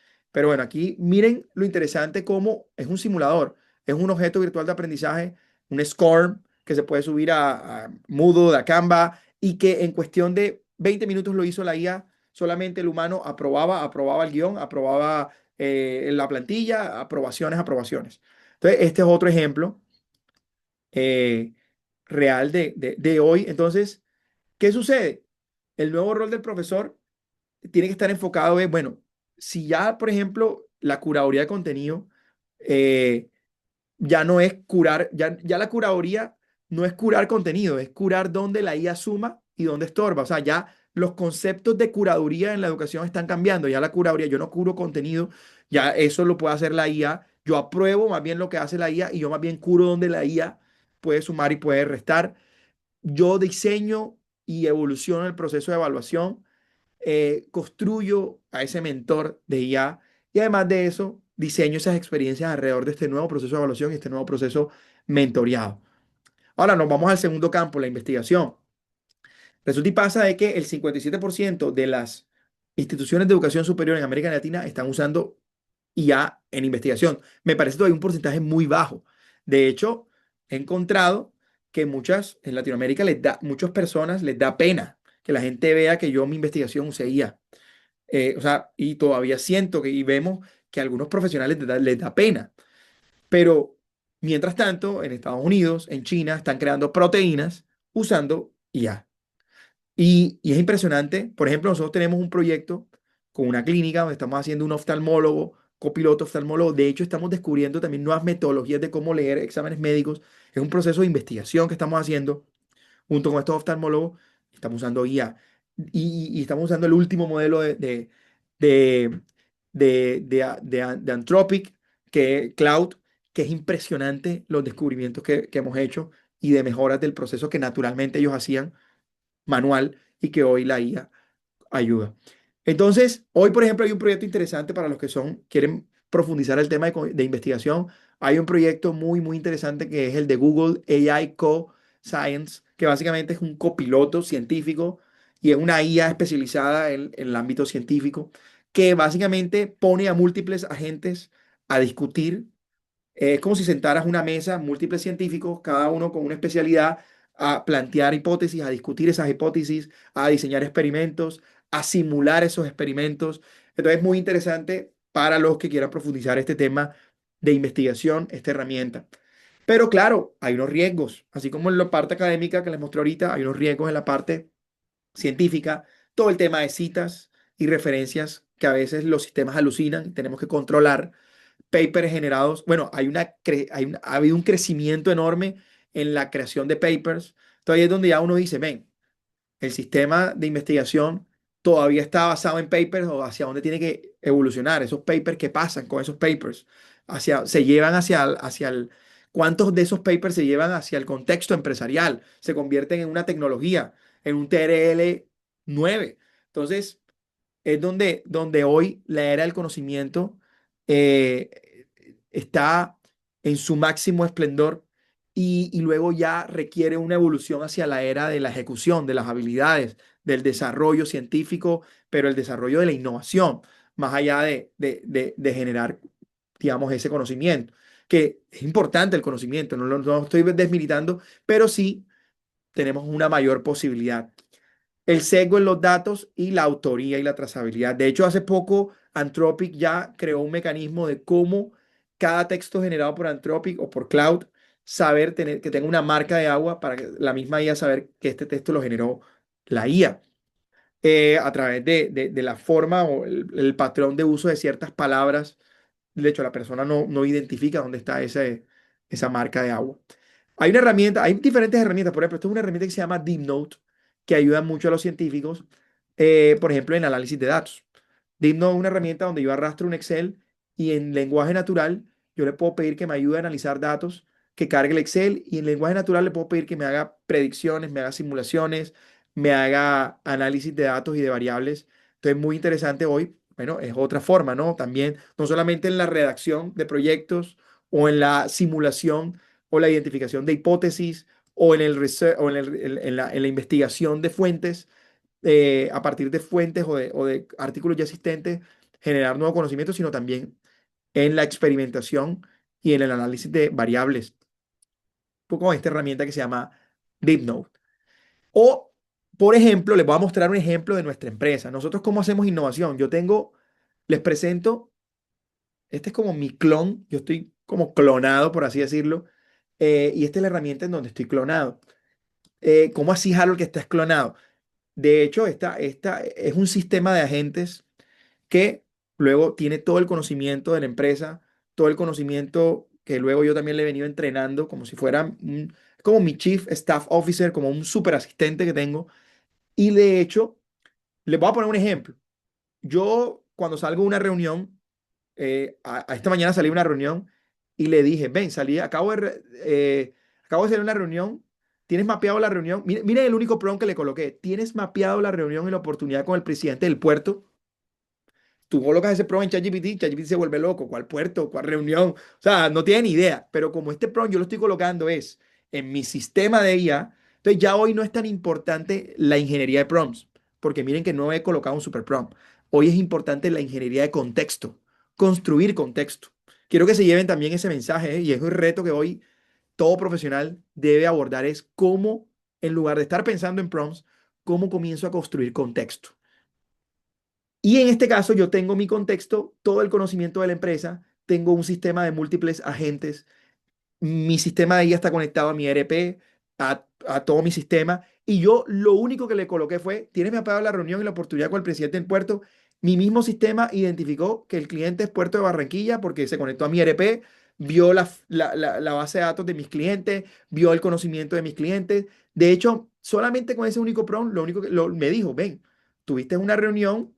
bueno, aquí miren lo interesante como es un simulador, es un objeto virtual de aprendizaje, un SCORM que se puede subir a Moodle, a Canva, y que en cuestión de 20 minutos lo hizo la IA. Solamente el humano aprobaba el guión, aprobaba la plantilla, aprobaciones, aprobaciones. Entonces, este es otro ejemplo eh, real de hoy. Entonces, ¿qué sucede? El nuevo rol del profesor tiene que estar enfocado en, bueno, si ya, por ejemplo, la curaduría de contenido eh, ya no es curar, ya la curaduría no es curar contenido, es curar dónde la IA suma y dónde estorba. O sea, ya los conceptos de curaduría en la educación están cambiando. Ya la curaduría, yo no curo contenido, ya eso lo puede hacer la IA. Yo apruebo más bien lo que hace la IA y yo más bien curo donde la IA puede sumar y puede restar. Yo diseño y evoluciono el proceso de evaluación, construyo a ese mentor de IA y además de eso, diseño esas experiencias alrededor de este nuevo proceso de evaluación y este nuevo proceso mentoreado. Ahora nos vamos al segundo campo, la investigación. Resulta y pasa de que el 57% de las instituciones de educación superior en América Latina están usando IA en investigación. Me parece todavía un porcentaje muy bajo. De hecho, he encontrado que en Latinoamérica muchas personas les da pena que la gente vea que yo mi investigación usé IA. O sea, y todavía siento que y vemos que a algunos profesionales les da pena. Pero mientras tanto, en Estados Unidos, en China, están creando proteínas usando IA. Y es impresionante. Por ejemplo, nosotros tenemos un proyecto con una clínica donde estamos haciendo un oftalmólogo, copiloto oftalmólogo. De hecho, estamos descubriendo también nuevas metodologías de cómo leer exámenes médicos. Es un proceso de investigación que estamos haciendo junto con estos oftalmólogos. Estamos usando IA y estamos usando el último modelo de, de Anthropic, Cloud, que es impresionante los descubrimientos que hemos hecho y de mejoras del proceso que naturalmente ellos hacían manual y que hoy la IA ayuda. Entonces, hoy, por ejemplo, hay un proyecto interesante para los que quieren profundizar el tema de investigación. Hay un proyecto muy interesante que es el de Google AI Co-Science, que básicamente es un copiloto científico y es una IA especializada en el ámbito científico, que básicamente pone a múltiples agentes a discutir. Es como si sentaras una mesa, múltiples científicos, cada uno con una especialidad, a plantear hipótesis, a discutir esas hipótesis, a diseñar experimentos, a simular esos experimentos. Entonces es muy interesante para los que quieran profundizar este tema de investigación, esta herramienta. Pero claro, hay unos riesgos, así como en la parte académica que les mostré ahorita, hay unos riesgos en la parte científica, todo el tema de citas y referencias que a veces los sistemas alucinan y tenemos que controlar papers generados. Bueno, ha habido un crecimiento enorme en la creación de papers. Entonces ahí es donde ya uno dice, ven, el sistema de investigación todavía está basado en papers o hacia dónde tiene que evolucionar. Esos papers, ¿qué pasan con esos papers? Se llevan ¿cuántos de esos papers se llevan hacia el contexto empresarial? Se convierten en una tecnología, en un TRL 9. Entonces, es donde hoy la era del conocimiento está en su máximo esplendor y luego ya requiere una evolución hacia la era de la ejecución, de las habilidades, del desarrollo científico, pero el desarrollo de la innovación, más allá de generar, digamos, ese conocimiento, que es importante el conocimiento, no estoy desmilitando, pero sí tenemos una mayor posibilidad el sesgo en los datos y la autoría y la trazabilidad. De hecho, hace poco Anthropic ya creó un mecanismo de cómo cada texto generado por Anthropic o por Cloud saber tener, que tenga una marca de agua para que la misma IA saber que este texto lo generó la IA a través de la forma o el patrón de uso de ciertas palabras. De hecho, la persona no identifica dónde está esa marca de agua. Hay una herramienta, hay diferentes herramientas. Por ejemplo, esto es una herramienta que se llama DeepNote, que ayuda mucho a los científicos, por ejemplo, en análisis de datos. DeepNote es una herramienta donde yo arrastro un Excel y en lenguaje natural yo le puedo pedir que me ayude a analizar datos, que cargue el Excel y en lenguaje natural le puedo pedir que me haga predicciones, me haga simulaciones, me haga análisis de datos y de variables. Entonces, muy interesante hoy. Bueno, es otra forma, ¿no? También, no solamente en la redacción de proyectos o en la simulación o la identificación de hipótesis o en el o en la investigación de fuentes, a partir de fuentes o de artículos ya existentes, generar nuevo conocimiento, sino también en la experimentación y en el análisis de variables, con esta herramienta que se llama DeepNote. O, por ejemplo, les voy a mostrar un ejemplo de nuestra empresa. Nosotros, ¿cómo hacemos innovación? Les presento, este es como mi clon, yo estoy como clonado, por así decirlo, y esta es la herramienta en donde estoy clonado. ¿Cómo así, Harold, que estás clonado? De hecho, esta es un sistema de agentes que luego tiene todo el conocimiento de la empresa, todo el conocimiento que luego yo también le he venido entrenando como si fuera como mi Chief Staff Officer, como un super asistente que tengo. Y de hecho, les voy a poner un ejemplo. Yo cuando salgo de una reunión, a esta mañana salí de una reunión y le dije, ven, acabo de salir de una reunión, ¿tienes mapeado la reunión? Miren el único prompt que le coloqué, ¿tienes mapeado la reunión y la oportunidad con el presidente del puerto? Tú colocas ese prompt en ChatGPT, ChatGPT se vuelve loco. ¿Cuál puerto? ¿Cuál reunión? O sea, no tiene ni idea. Pero como este prompt yo lo estoy colocando es en mi sistema de IA, entonces ya hoy no es tan importante la ingeniería de prompts, porque miren que no he colocado un super prompt. Hoy es importante la ingeniería de contexto, construir contexto. Quiero que se lleven también ese mensaje, y es un reto que hoy todo profesional debe abordar, es cómo, en lugar de estar pensando en prompts, cómo comienzo a construir contexto. Y en este caso yo tengo mi contexto, todo el conocimiento de la empresa, tengo un sistema de múltiples agentes, mi sistema de IA está conectado a mi ERP, a todo mi sistema, y yo lo único que le coloqué fue, ¿tienes mapeado la reunión y la oportunidad con el presidente del puerto? Mi mismo sistema identificó que el cliente es Puerto de Barranquilla porque se conectó a mi ERP, vio la base de datos de mis clientes, vio el conocimiento de mis clientes. De hecho, solamente con ese único prompt, lo único que me dijo, ven, tuviste una reunión,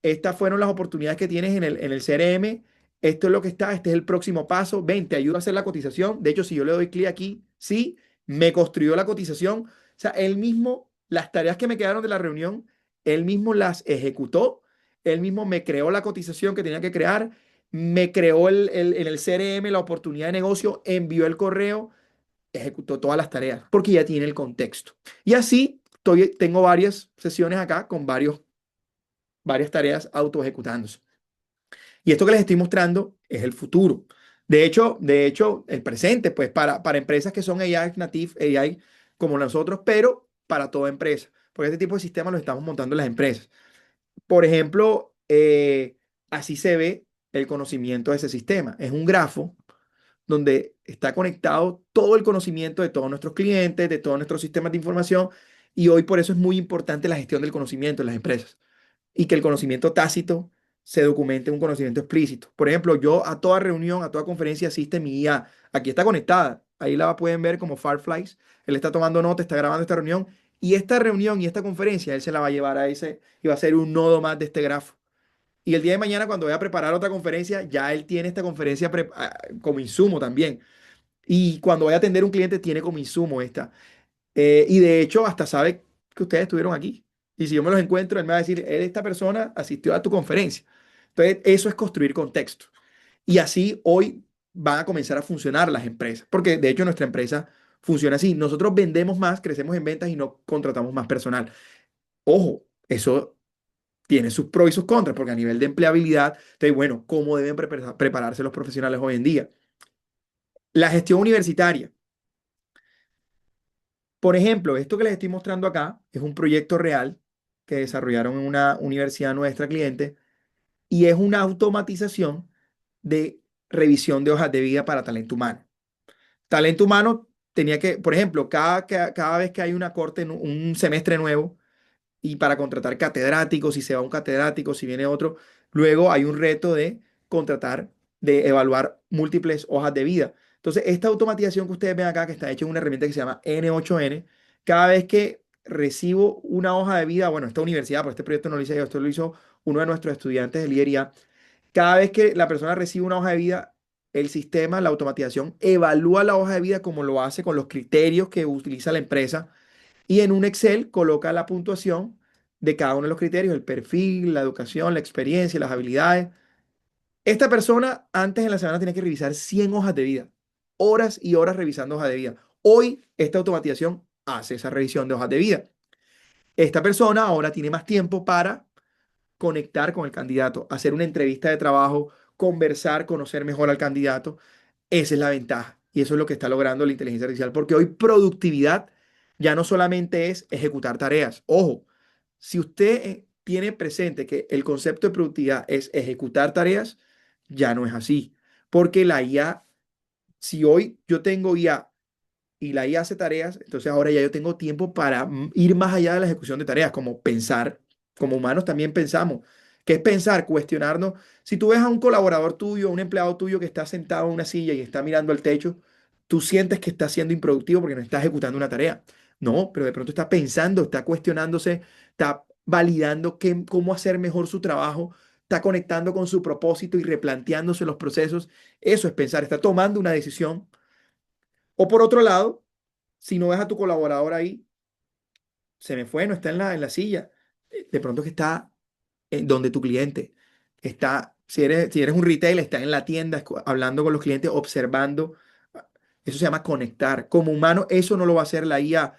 estas fueron las oportunidades que tienes en el CRM, esto es lo que está, este es el próximo paso, ven, te ayudo a hacer la cotización. De hecho, si yo le doy clic aquí, sí, me construyó la cotización. O sea, él mismo, las tareas que me quedaron de la reunión, él mismo las ejecutó, él mismo me creó la cotización que tenía que crear, me creó en el CRM la oportunidad de negocio, envió el correo, ejecutó todas las tareas, porque ya tiene el contexto. Y así tengo varias sesiones acá con varias tareas auto ejecutándose. Y esto que les estoy mostrando es el futuro. De hecho, el presente, pues para empresas que son AI native, AI como nosotros, pero para toda empresa. Porque este tipo de sistemas los estamos montando en las empresas. Por ejemplo, así se ve el conocimiento de ese sistema. Es un grafo donde está conectado todo el conocimiento de todos nuestros clientes, de todos nuestros sistemas de información. Y hoy por eso es muy importante la gestión del conocimiento en las empresas y que el conocimiento tácito se documente en un conocimiento explícito. Por ejemplo, yo a toda reunión, a toda conferencia asiste mi IA. Aquí está conectada. Ahí la pueden ver como Fireflies. Él está tomando nota, está grabando esta reunión. Y esta reunión y esta conferencia, él se la va a llevar a ese y va a ser un nodo más de este grafo. Y el día de mañana, cuando vaya a preparar otra conferencia, ya él tiene esta conferencia como insumo también. Y cuando vaya a atender un cliente, tiene como insumo esta. Y de hecho, hasta sabe que ustedes estuvieron aquí. Y si yo me los encuentro, él me va a decir, esta persona asistió a tu conferencia. Entonces, eso es construir contexto. Y así hoy van a comenzar a funcionar las empresas, porque de hecho nuestra empresa funciona así. Nosotros vendemos más, crecemos en ventas y no contratamos más personal. Ojo, eso tiene sus pros y sus contras, porque a nivel de empleabilidad, entonces, bueno, ¿cómo deben prepararse los profesionales hoy en día? La gestión universitaria. Por ejemplo, esto que les estoy mostrando acá es un proyecto real que desarrollaron en una universidad nuestra cliente y es una automatización de revisión de hojas de vida para talento humano. Talento humano tenía que, por ejemplo, cada vez que hay una corte, un semestre nuevo, y para contratar catedráticos, si se va un catedrático, si viene otro, luego hay un reto de contratar, de evaluar múltiples hojas de vida. Entonces, esta automatización que ustedes ven acá, que está hecha en una herramienta que se llama N8N, cada vez que recibo una hoja de vida, bueno, esta universidad, por este proyecto no lo hice yo, esto lo hizo uno de nuestros estudiantes de lidería, cada vez que la persona recibe una hoja de vida, el sistema, la automatización, evalúa la hoja de vida como lo hace con los criterios que utiliza la empresa y en un Excel coloca la puntuación de cada uno de los criterios, el perfil, la educación, la experiencia, las habilidades. Esta persona antes en la semana tenía que revisar 100 hojas de vida, horas y horas revisando hojas de vida. Hoy esta automatización hace esa revisión de hojas de vida. Esta persona ahora tiene más tiempo para conectar con el candidato, hacer una entrevista de trabajo, conversar, conocer mejor al candidato. Esa es la ventaja y eso es lo que está logrando la inteligencia artificial, porque hoy productividad ya no solamente es ejecutar tareas. Ojo, si usted tiene presente que el concepto de productividad es ejecutar tareas, ya no es así, porque la IA, si hoy yo tengo IA y la IA hace tareas, entonces ahora ya yo tengo tiempo para ir más allá de la ejecución de tareas, como pensar, como humanos también pensamos. ¿Qué es pensar? Cuestionarnos. Si tú ves a un colaborador tuyo, un empleado tuyo que está sentado en una silla y está mirando al techo, tú sientes que está siendo improductivo porque no está ejecutando una tarea. No, pero de pronto está pensando, está cuestionándose, está validando cómo hacer mejor su trabajo, está conectando con su propósito y replanteándose los procesos. Eso es pensar, está tomando una decisión. O por otro lado, si no ves a tu colaborador ahí, se me fue, no está en la silla. De pronto que está en donde tu cliente está, si eres un retail, está en la tienda hablando con los clientes, observando. Eso se llama conectar. Como humano, eso no lo va a hacer la IA.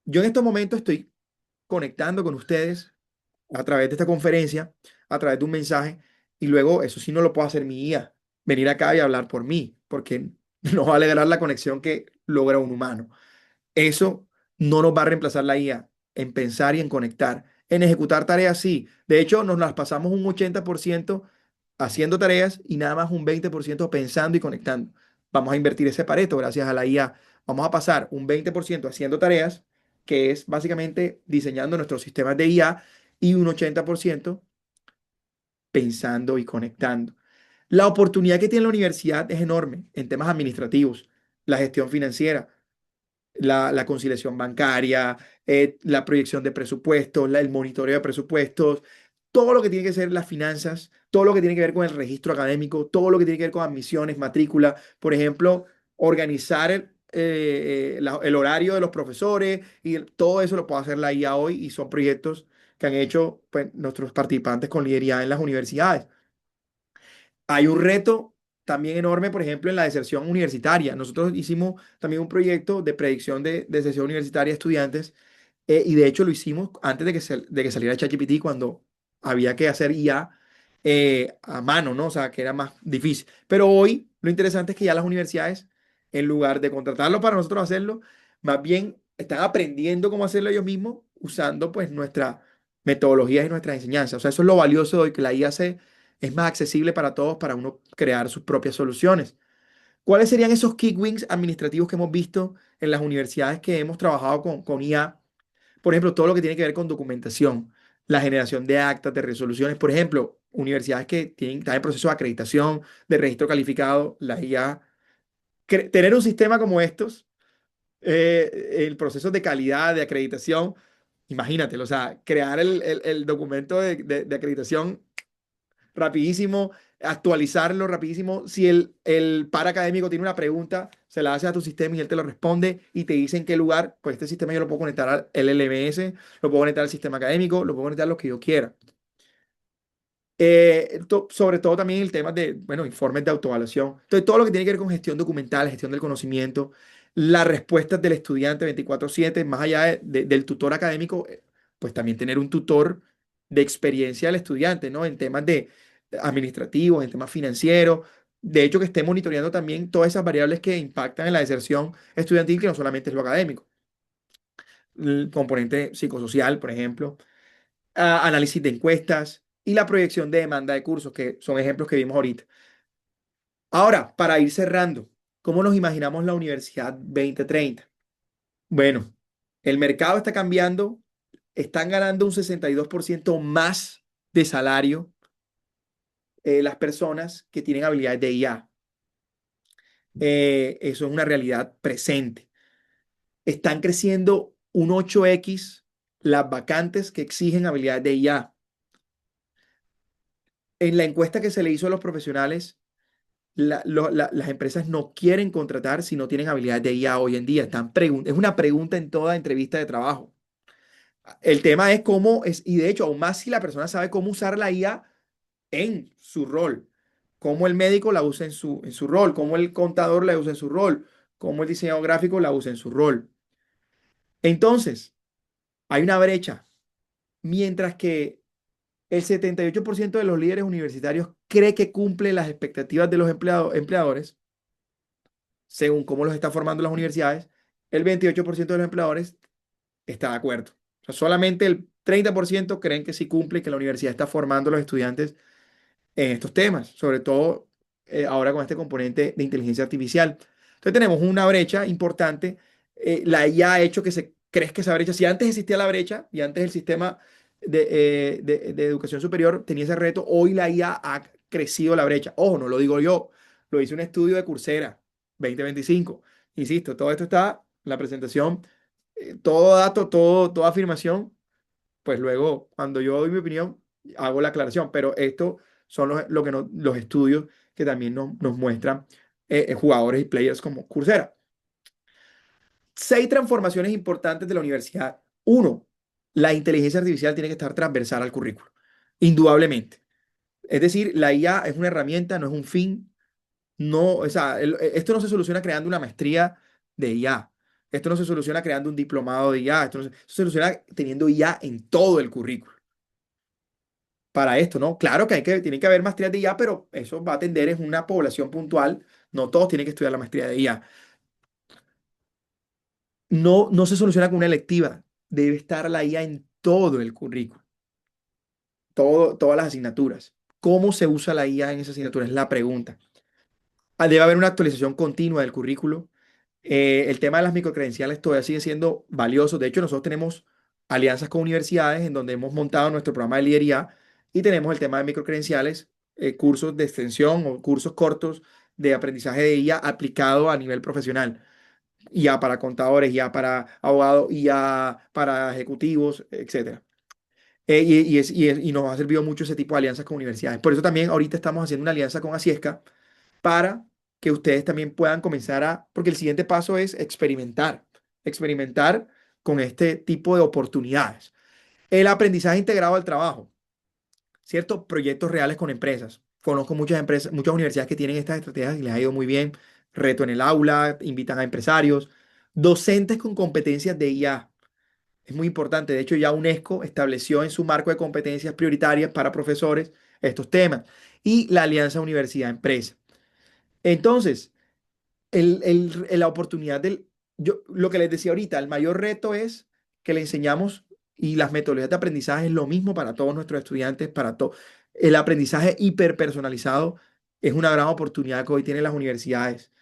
Yo en estos momentos estoy conectando con ustedes a través de esta conferencia, a través de un mensaje, y luego eso sí no lo puede hacer mi IA, venir acá y hablar por mí, porque no va a lograr la conexión que logra un humano. Eso no nos va a reemplazar la IA en pensar y en conectar. En ejecutar tareas, sí. De hecho, nos las pasamos un 80% haciendo tareas y nada más un 20% pensando y conectando. Vamos a invertir ese pareto gracias a la IA. Vamos a pasar un 20% haciendo tareas, que es básicamente diseñando nuestros sistemas de IA, y un 80% pensando y conectando. La oportunidad que tiene la universidad es enorme en temas administrativos, la gestión financiera, la conciliación bancaria, la proyección de presupuestos, el monitoreo de presupuestos, todo lo que tiene que ser las finanzas, todo lo que tiene que ver con el registro académico, todo lo que tiene que ver con admisiones, matrícula, por ejemplo, organizar el horario de los profesores y todo eso lo puede hacer la IA hoy y son proyectos que han hecho pues, nuestros participantes con liderazgo en las universidades. Hay un reto también enorme, por ejemplo, en la deserción universitaria. Nosotros hicimos también un proyecto de predicción de deserción universitaria de estudiantes y de hecho lo hicimos antes de que saliera ChatGPT cuando había que hacer IA a mano, ¿no? O sea, que era más difícil. Pero hoy lo interesante es que ya las universidades, en lugar de contratarlo para nosotros hacerlo, más bien están aprendiendo cómo hacerlo ellos mismos usando pues nuestras metodologías y nuestras enseñanzas. O sea, eso es lo valioso de hoy, que la IA es más accesible para todos para uno crear sus propias soluciones. ¿Cuáles serían esos key wins administrativos que hemos visto en las universidades que hemos trabajado con IA? Por ejemplo, todo lo que tiene que ver con documentación, la generación de actas, de resoluciones. Por ejemplo, universidades que están en proceso de acreditación, de registro calificado, la IA. Tener un sistema como estos, el proceso de calidad, de acreditación, imagínatelo, o sea, crear el documento de acreditación rapidísimo, actualizarlo rapidísimo. Si el par académico tiene una pregunta, se la hace a tu sistema y él te lo responde y te dice en qué lugar, pues este sistema yo lo puedo conectar al LLMS, lo puedo conectar al sistema académico, lo puedo conectar a lo que yo quiera. Sobre todo también el tema de, bueno, informes de autoevaluación. Entonces, todo lo que tiene que ver con gestión documental, gestión del conocimiento, las respuestas del estudiante 24/7, más allá del tutor académico, pues también tener un tutor de experiencia del estudiante, ¿no? En temas de administrativos, en temas financieros. De hecho, que esté monitoreando también todas esas variables que impactan en la deserción estudiantil, que no solamente es lo académico. El componente psicosocial, por ejemplo, análisis de encuestas y la proyección de demanda de cursos, que son ejemplos que vimos ahorita. Ahora, para ir cerrando, ¿Cómo nos imaginamos la Universidad 2030? Bueno, el mercado está cambiando, están ganando un 62% más de salario las personas que tienen habilidades de IA. Eso es una realidad presente. Están creciendo un 8x las vacantes que exigen habilidades de IA. En la encuesta que se le hizo a los profesionales, las empresas no quieren contratar si no tienen habilidades de IA hoy en día. Es una pregunta en toda entrevista de trabajo. El tema es cómo es, y de hecho, aún más si la persona sabe cómo usar la IA en su rol, cómo el médico la usa en su rol, cómo el contador la usa en su rol, cómo el diseñador gráfico la usa en su rol. Entonces, hay una brecha. Mientras que el 78% de los líderes universitarios cree que cumple las expectativas de los empleadores, según cómo los está formando las universidades, el 28% de los empleadores está de acuerdo. O sea, solamente el 30% creen que sí cumple y que la universidad está formando a los estudiantes en estos temas, sobre todo ahora con este componente de inteligencia artificial. Entonces tenemos una brecha importante. La IA ha hecho que se crezca esa brecha. Si antes existía la brecha y antes el sistema de educación superior tenía ese reto, hoy la IA ha crecido la brecha. Ojo, no lo digo yo, lo hizo un estudio de Coursera 2025. Insisto, todo esto está en la presentación, todo dato, toda afirmación, pues luego, cuando yo doy mi opinión, hago la aclaración, pero esto son lo que los estudios que también nos muestran jugadores y players como Coursera. 6 transformaciones importantes de la universidad. Uno, la inteligencia artificial tiene que estar transversal al currículo, indudablemente. Es decir, la IA es una herramienta, no es un fin. No, o sea, esto no se soluciona creando una maestría de IA. Esto no se soluciona creando un diplomado de IA. Esto se soluciona teniendo IA en todo el currículo para esto, ¿no? Claro que, tiene que haber maestrías de IA, pero eso va a atender es una población puntual. No todos tienen que estudiar la maestría de IA. No se soluciona con una electiva. Debe estar la IA en todo el currículo, todas las asignaturas. ¿Cómo se usa la IA en esa asignatura? Es la pregunta. Debe haber una actualización continua del currículo. El tema de las microcredenciales todavía sigue siendo valioso. De hecho, nosotros tenemos alianzas con universidades en donde hemos montado nuestro programa de lidería y tenemos el tema de microcredenciales, cursos de extensión o cursos cortos de aprendizaje de IA aplicado a nivel profesional. IA para contadores, IA para abogados, IA para ejecutivos, etcétera. Y nos ha servido mucho ese tipo de alianzas con universidades. Por eso también ahorita estamos haciendo una alianza con Asiesca para que ustedes también puedan comenzar porque el siguiente paso es experimentar con este tipo de oportunidades. El aprendizaje integrado al trabajo, ¿cierto? Proyectos reales con empresas. Conozco muchas empresas, muchas universidades que tienen estas estrategias y les ha ido muy bien. Reto en el aula, invitan a empresarios, docentes con competencias de IA. Es muy importante. De hecho, ya UNESCO estableció en su marco de competencias prioritarias para profesores estos temas. Y la alianza universidad-empresa. Entonces, la oportunidad lo que les decía ahorita, el mayor reto es que le enseñamos y las metodologías de aprendizaje es lo mismo para todos nuestros estudiantes, para todo. El aprendizaje hiperpersonalizado es una gran oportunidad que hoy tienen las universidades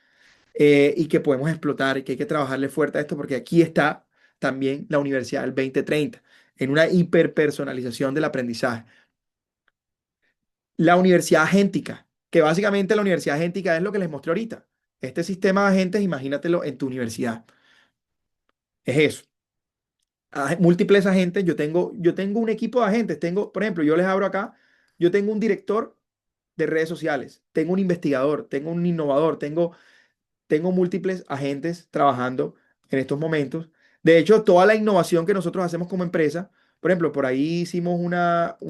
y que podemos explotar y que hay que trabajarle fuerte a esto porque aquí está también la Universidad del 2030 en una hiperpersonalización del aprendizaje. La universidad agéntica, que básicamente la universidad agéntica es lo que les mostré ahorita. Este sistema de agentes, imagínatelo en tu universidad. Es eso. Múltiples agentes. Yo tengo un equipo de agentes. Por ejemplo, yo les abro acá. Yo tengo un director de redes sociales. Tengo un investigador. Tengo un innovador. Tengo múltiples agentes trabajando en estos momentos. De hecho, toda la innovación que nosotros hacemos como empresa, por ejemplo, por ahí hicimos un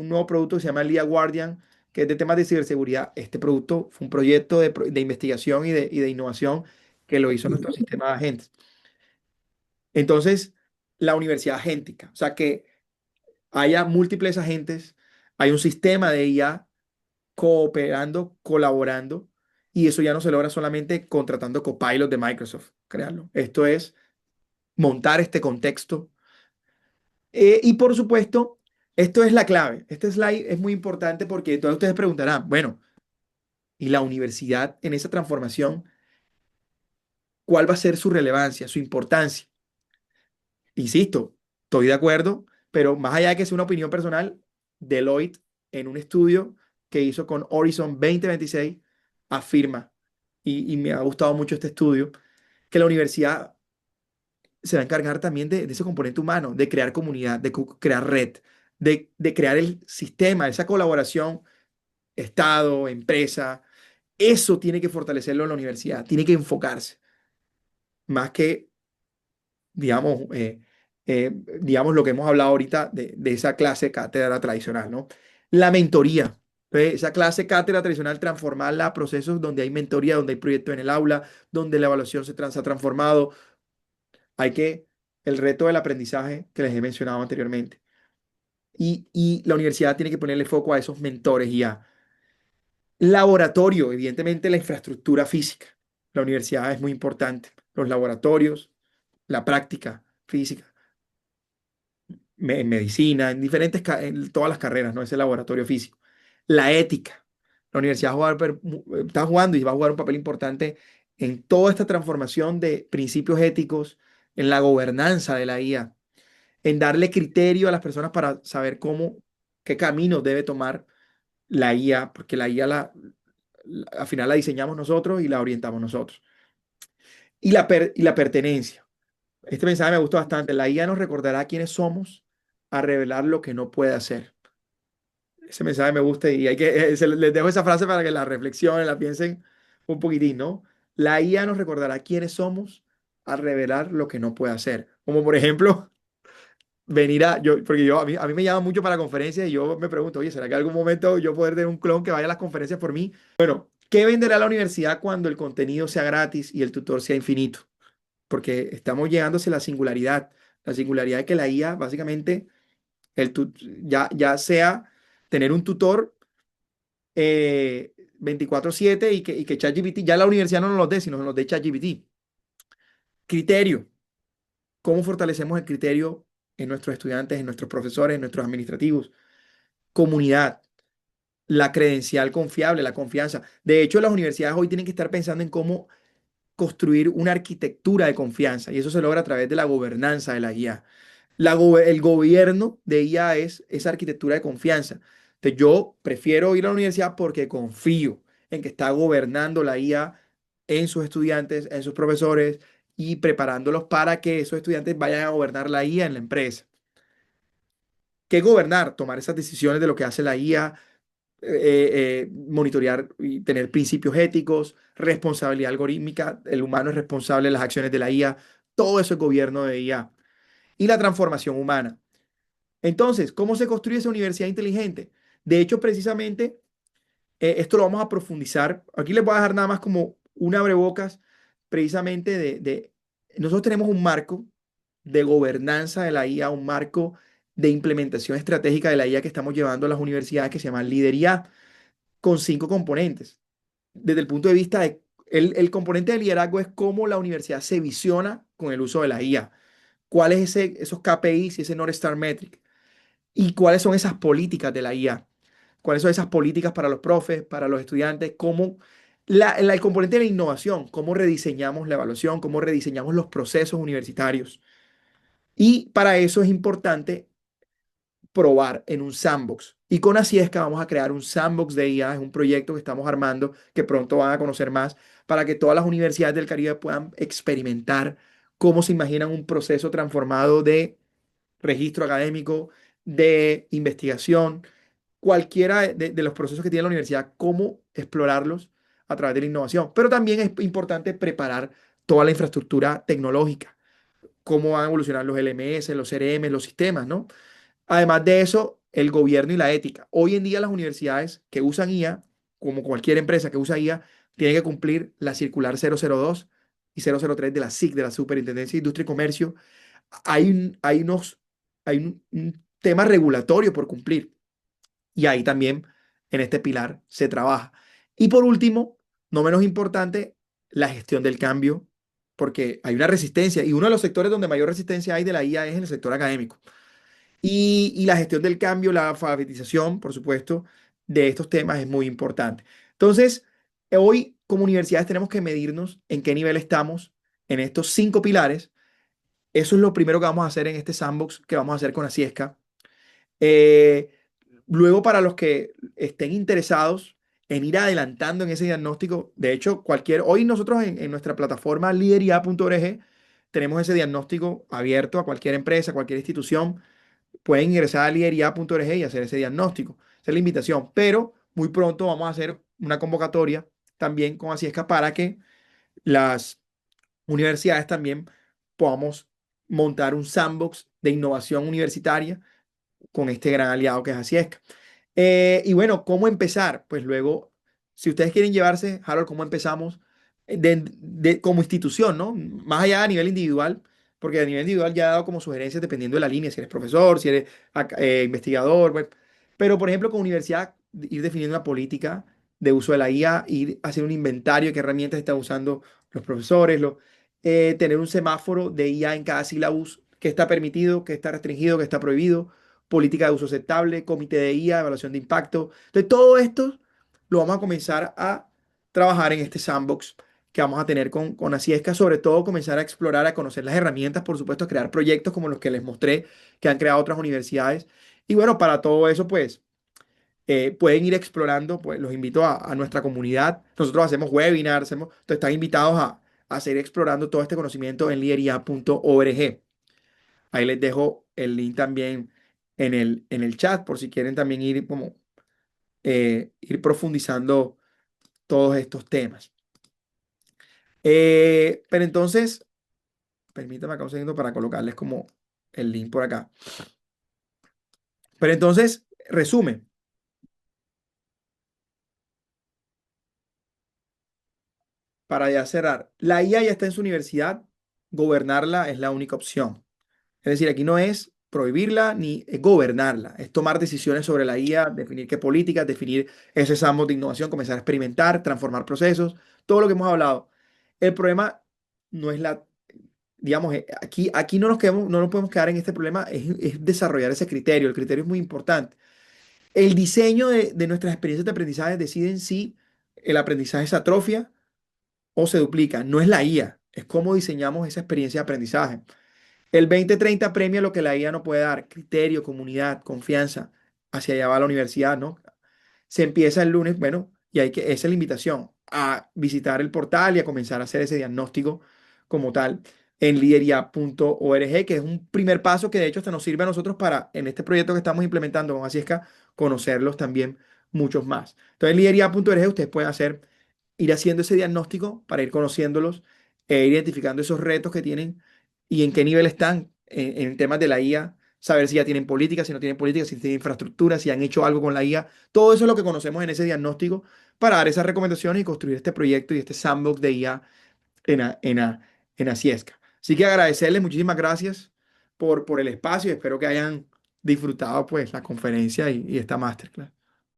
nuevo producto que se llama LIA Guardian, que es de temas de ciberseguridad. Este producto fue un proyecto de investigación y de innovación que lo hizo nuestro sistema de agentes. Entonces, la universidad agéntica, o sea, que haya múltiples agentes, hay un sistema de IA cooperando, colaborando, y eso ya no se logra solamente contratando Copilot de Microsoft, créanlo. Esto es montar este contexto. Y por supuesto, esto es la clave. Este slide es muy importante porque todos ustedes preguntarán, bueno, ¿y la universidad en esa transformación cuál va a ser su relevancia, su importancia. Insisto, estoy de acuerdo, pero más allá de que sea una opinión personal, Deloitte, en un estudio que hizo con Horizon 2026, afirma, y me ha gustado mucho este estudio, que la universidad se va a encargar también de ese componente humano, de crear comunidad, de crear red, de crear el sistema, esa colaboración, Estado, empresa. Eso tiene que fortalecerlo en la universidad, tiene que enfocarse, más que digamos, digamos lo que hemos hablado ahorita de esa clase cátedra tradicional, ¿no? La mentoría. Esa clase cátedra tradicional, transformarla a procesos donde hay mentoría, donde hay proyectos en el aula, donde la evaluación se ha transformado. Hay que, el reto del aprendizaje que les he mencionado anteriormente. Y la universidad tiene que ponerle foco a esos mentores y a laboratorio, evidentemente la infraestructura física. La universidad es muy importante. Los laboratorios, la práctica física. En medicina, en diferentes, en todas las carreras, ¿no? Ese laboratorio físico. La ética. La universidad está jugando y va a jugar un papel importante en toda esta transformación de principios éticos, en la gobernanza de la IA, en darle criterio a las personas para saber qué camino debe tomar la IA, porque la IA al final la diseñamos nosotros y la orientamos nosotros. Y la pertenencia. Este mensaje me gustó bastante. La IA nos recordará quiénes somos a revelar lo que no puede hacer. Ese mensaje me gusta y les dejo esa frase para que la reflexionen, la piensen un poquitín, ¿no? La IA nos recordará quiénes somos a revelar lo que no puede hacer. Como por ejemplo, porque a mí me llaman mucho para conferencias y yo me pregunto, oye, ¿será que en algún momento yo poder tener un clon que vaya a las conferencias por mí? Bueno, ¿qué venderá la universidad cuando el contenido sea gratis y el tutor sea infinito? Porque estamos llegando hacia la singularidad de que la IA básicamente ya sea tener un tutor 24/7 y que ChatGPT, ya la universidad no nos lo dé, sino nos lo dé ChatGPT. Criterio, ¿cómo fortalecemos el criterio en nuestros estudiantes, en nuestros profesores, en nuestros administrativos? Comunidad, la credencial confiable, la confianza. De hecho, las universidades hoy tienen que estar pensando en cómo construir una arquitectura de confianza y eso se logra a través de la gobernanza de la IA. El gobierno de IA es esa arquitectura de confianza. Entonces, yo prefiero ir a la universidad porque confío en que está gobernando la IA en sus estudiantes, en sus profesores y preparándolos para que esos estudiantes vayan a gobernar la IA en la empresa. ¿Qué gobernar? Tomar esas decisiones de lo que hace la IA, monitorear y tener principios éticos, responsabilidad algorítmica. El humano es responsable de las acciones de la IA. Todo eso es gobierno de IA. Y la transformación humana. Entonces, ¿cómo se construye esa universidad inteligente? De hecho, precisamente, esto lo vamos a profundizar. Aquí les voy a dejar nada más como un abrebocas, precisamente nosotros tenemos un marco de gobernanza de la IA, un marco de implementación estratégica de la IA que estamos llevando a las universidades que se llama Líder IA, con 5 componentes. Desde el punto de vista el componente de liderazgo es cómo la universidad se visiona con el uso de la IA. ¿Cuáles esos KPIs y ese North Star Metric? ¿Y cuáles son esas políticas de la IA? ¿Cuáles son esas políticas para los profes, para los estudiantes? ¿Cómo el componente de la innovación? ¿Cómo rediseñamos la evaluación? ¿Cómo rediseñamos los procesos universitarios? Y para eso es importante probar en un sandbox. Y con Asiesca vamos a crear un sandbox de IA. Es un proyecto que estamos armando que pronto van a conocer más para que todas las universidades del Caribe puedan experimentar cómo se imaginan un proceso transformado de registro académico, de investigación, cualquiera de los procesos que tiene la universidad, cómo explorarlos a través de la innovación. Pero también es importante preparar toda la infraestructura tecnológica, cómo van a evolucionar los LMS, los CRM, los sistemas, ¿no? Además de eso, el gobierno y la ética. Hoy en día las universidades que usan IA, como cualquier empresa que usa IA, tienen que cumplir la circular 002 y 003 de la SIC, de la Superintendencia de Industria y Comercio. Hay un tema regulatorio por cumplir y ahí también en este pilar se trabaja. Y por último, no menos importante, la gestión del cambio, porque hay una resistencia y uno de los sectores donde mayor resistencia hay de la IA es en el sector académico. Y la gestión del cambio, la alfabetización, por supuesto, de estos temas es muy importante. Entonces, hoy como universidades tenemos que medirnos en qué nivel estamos en estos 5 pilares. Eso es lo primero que vamos a hacer en este sandbox que vamos a hacer con Asiesca. Eh, Luego, para los que estén interesados en ir adelantando en ese diagnóstico, de hecho, hoy nosotros en nuestra plataforma lideria.org tenemos ese diagnóstico abierto a cualquier empresa, a cualquier institución. Pueden ingresar a lideria.org y hacer ese diagnóstico. Esa es la invitación. Pero muy pronto vamos a hacer una convocatoria también con Asiesca para que las universidades también podamos montar un sandbox de innovación universitaria con este gran aliado que es Asiesca. Y bueno, ¿cómo empezar? Pues luego, si ustedes quieren llevarse, Harold, ¿cómo empezamos? Como institución, ¿no? Más allá a nivel individual, porque a nivel individual ya he dado como sugerencias dependiendo de la línea, si eres profesor, si eres investigador, bueno. Pero, por ejemplo, con universidad, ir definiendo una política de uso de la IA, ir haciendo un inventario de qué herramientas están usando los profesores, tener un semáforo de IA en cada sílabus, qué está permitido, qué está restringido, qué está prohibido, política de uso aceptable, comité de IA, evaluación de impacto. Entonces, todo esto lo vamos a comenzar a trabajar en este sandbox que vamos a tener con Asiesca, sobre todo comenzar a explorar, a conocer las herramientas, por supuesto, a crear proyectos como los que les mostré que han creado otras universidades. Y bueno, para todo eso, pues, pueden ir explorando, pues los invito a nuestra comunidad. Nosotros hacemos webinars, entonces están invitados a seguir explorando todo este conocimiento en lideria.org. Ahí les dejo el link también en el chat por si quieren también ir profundizando todos estos temas. Pero entonces, permítame acá un segundo para colocarles como el link por acá. Pero entonces, resumen, para ya cerrar, la IA ya está en su universidad, gobernarla es la única opción. Es decir, aquí no es prohibirla ni gobernarla, es tomar decisiones sobre la IA, definir qué políticas, definir ese sandbox de innovación, comenzar a experimentar, transformar procesos, todo lo que hemos hablado. El problema no es digamos, aquí no nos podemos quedar en este problema, es desarrollar ese criterio. El criterio es muy importante. El diseño de nuestras experiencias de aprendizaje deciden si el aprendizaje se atrofia o se duplica. No es la IA, es cómo diseñamos esa experiencia de aprendizaje. El 2030 premia lo que la IA no puede dar: criterio, comunidad, confianza. Hacia allá va la universidad, ¿no? Se empieza el lunes, bueno, y esa es la invitación a visitar el portal y a comenzar a hacer ese diagnóstico como tal en lideria.org, que es un primer paso que de hecho hasta nos sirve a nosotros para, en este proyecto que estamos implementando con Asiesca, conocerlos también muchos más. Entonces, en lideria.org ustedes pueden ir haciendo ese diagnóstico para ir conociéndolos, identificando esos retos que tienen y en qué nivel están en temas de la IA, saber si ya tienen políticas, si no tienen políticas, si tienen infraestructura, si han hecho algo con la IA. Todo eso es lo que conocemos en ese diagnóstico para dar esas recomendaciones y construir este proyecto y este sandbox de IA en Asiesca. Así que agradecerles, muchísimas gracias por el espacio y espero que hayan disfrutado pues la conferencia y esta masterclass.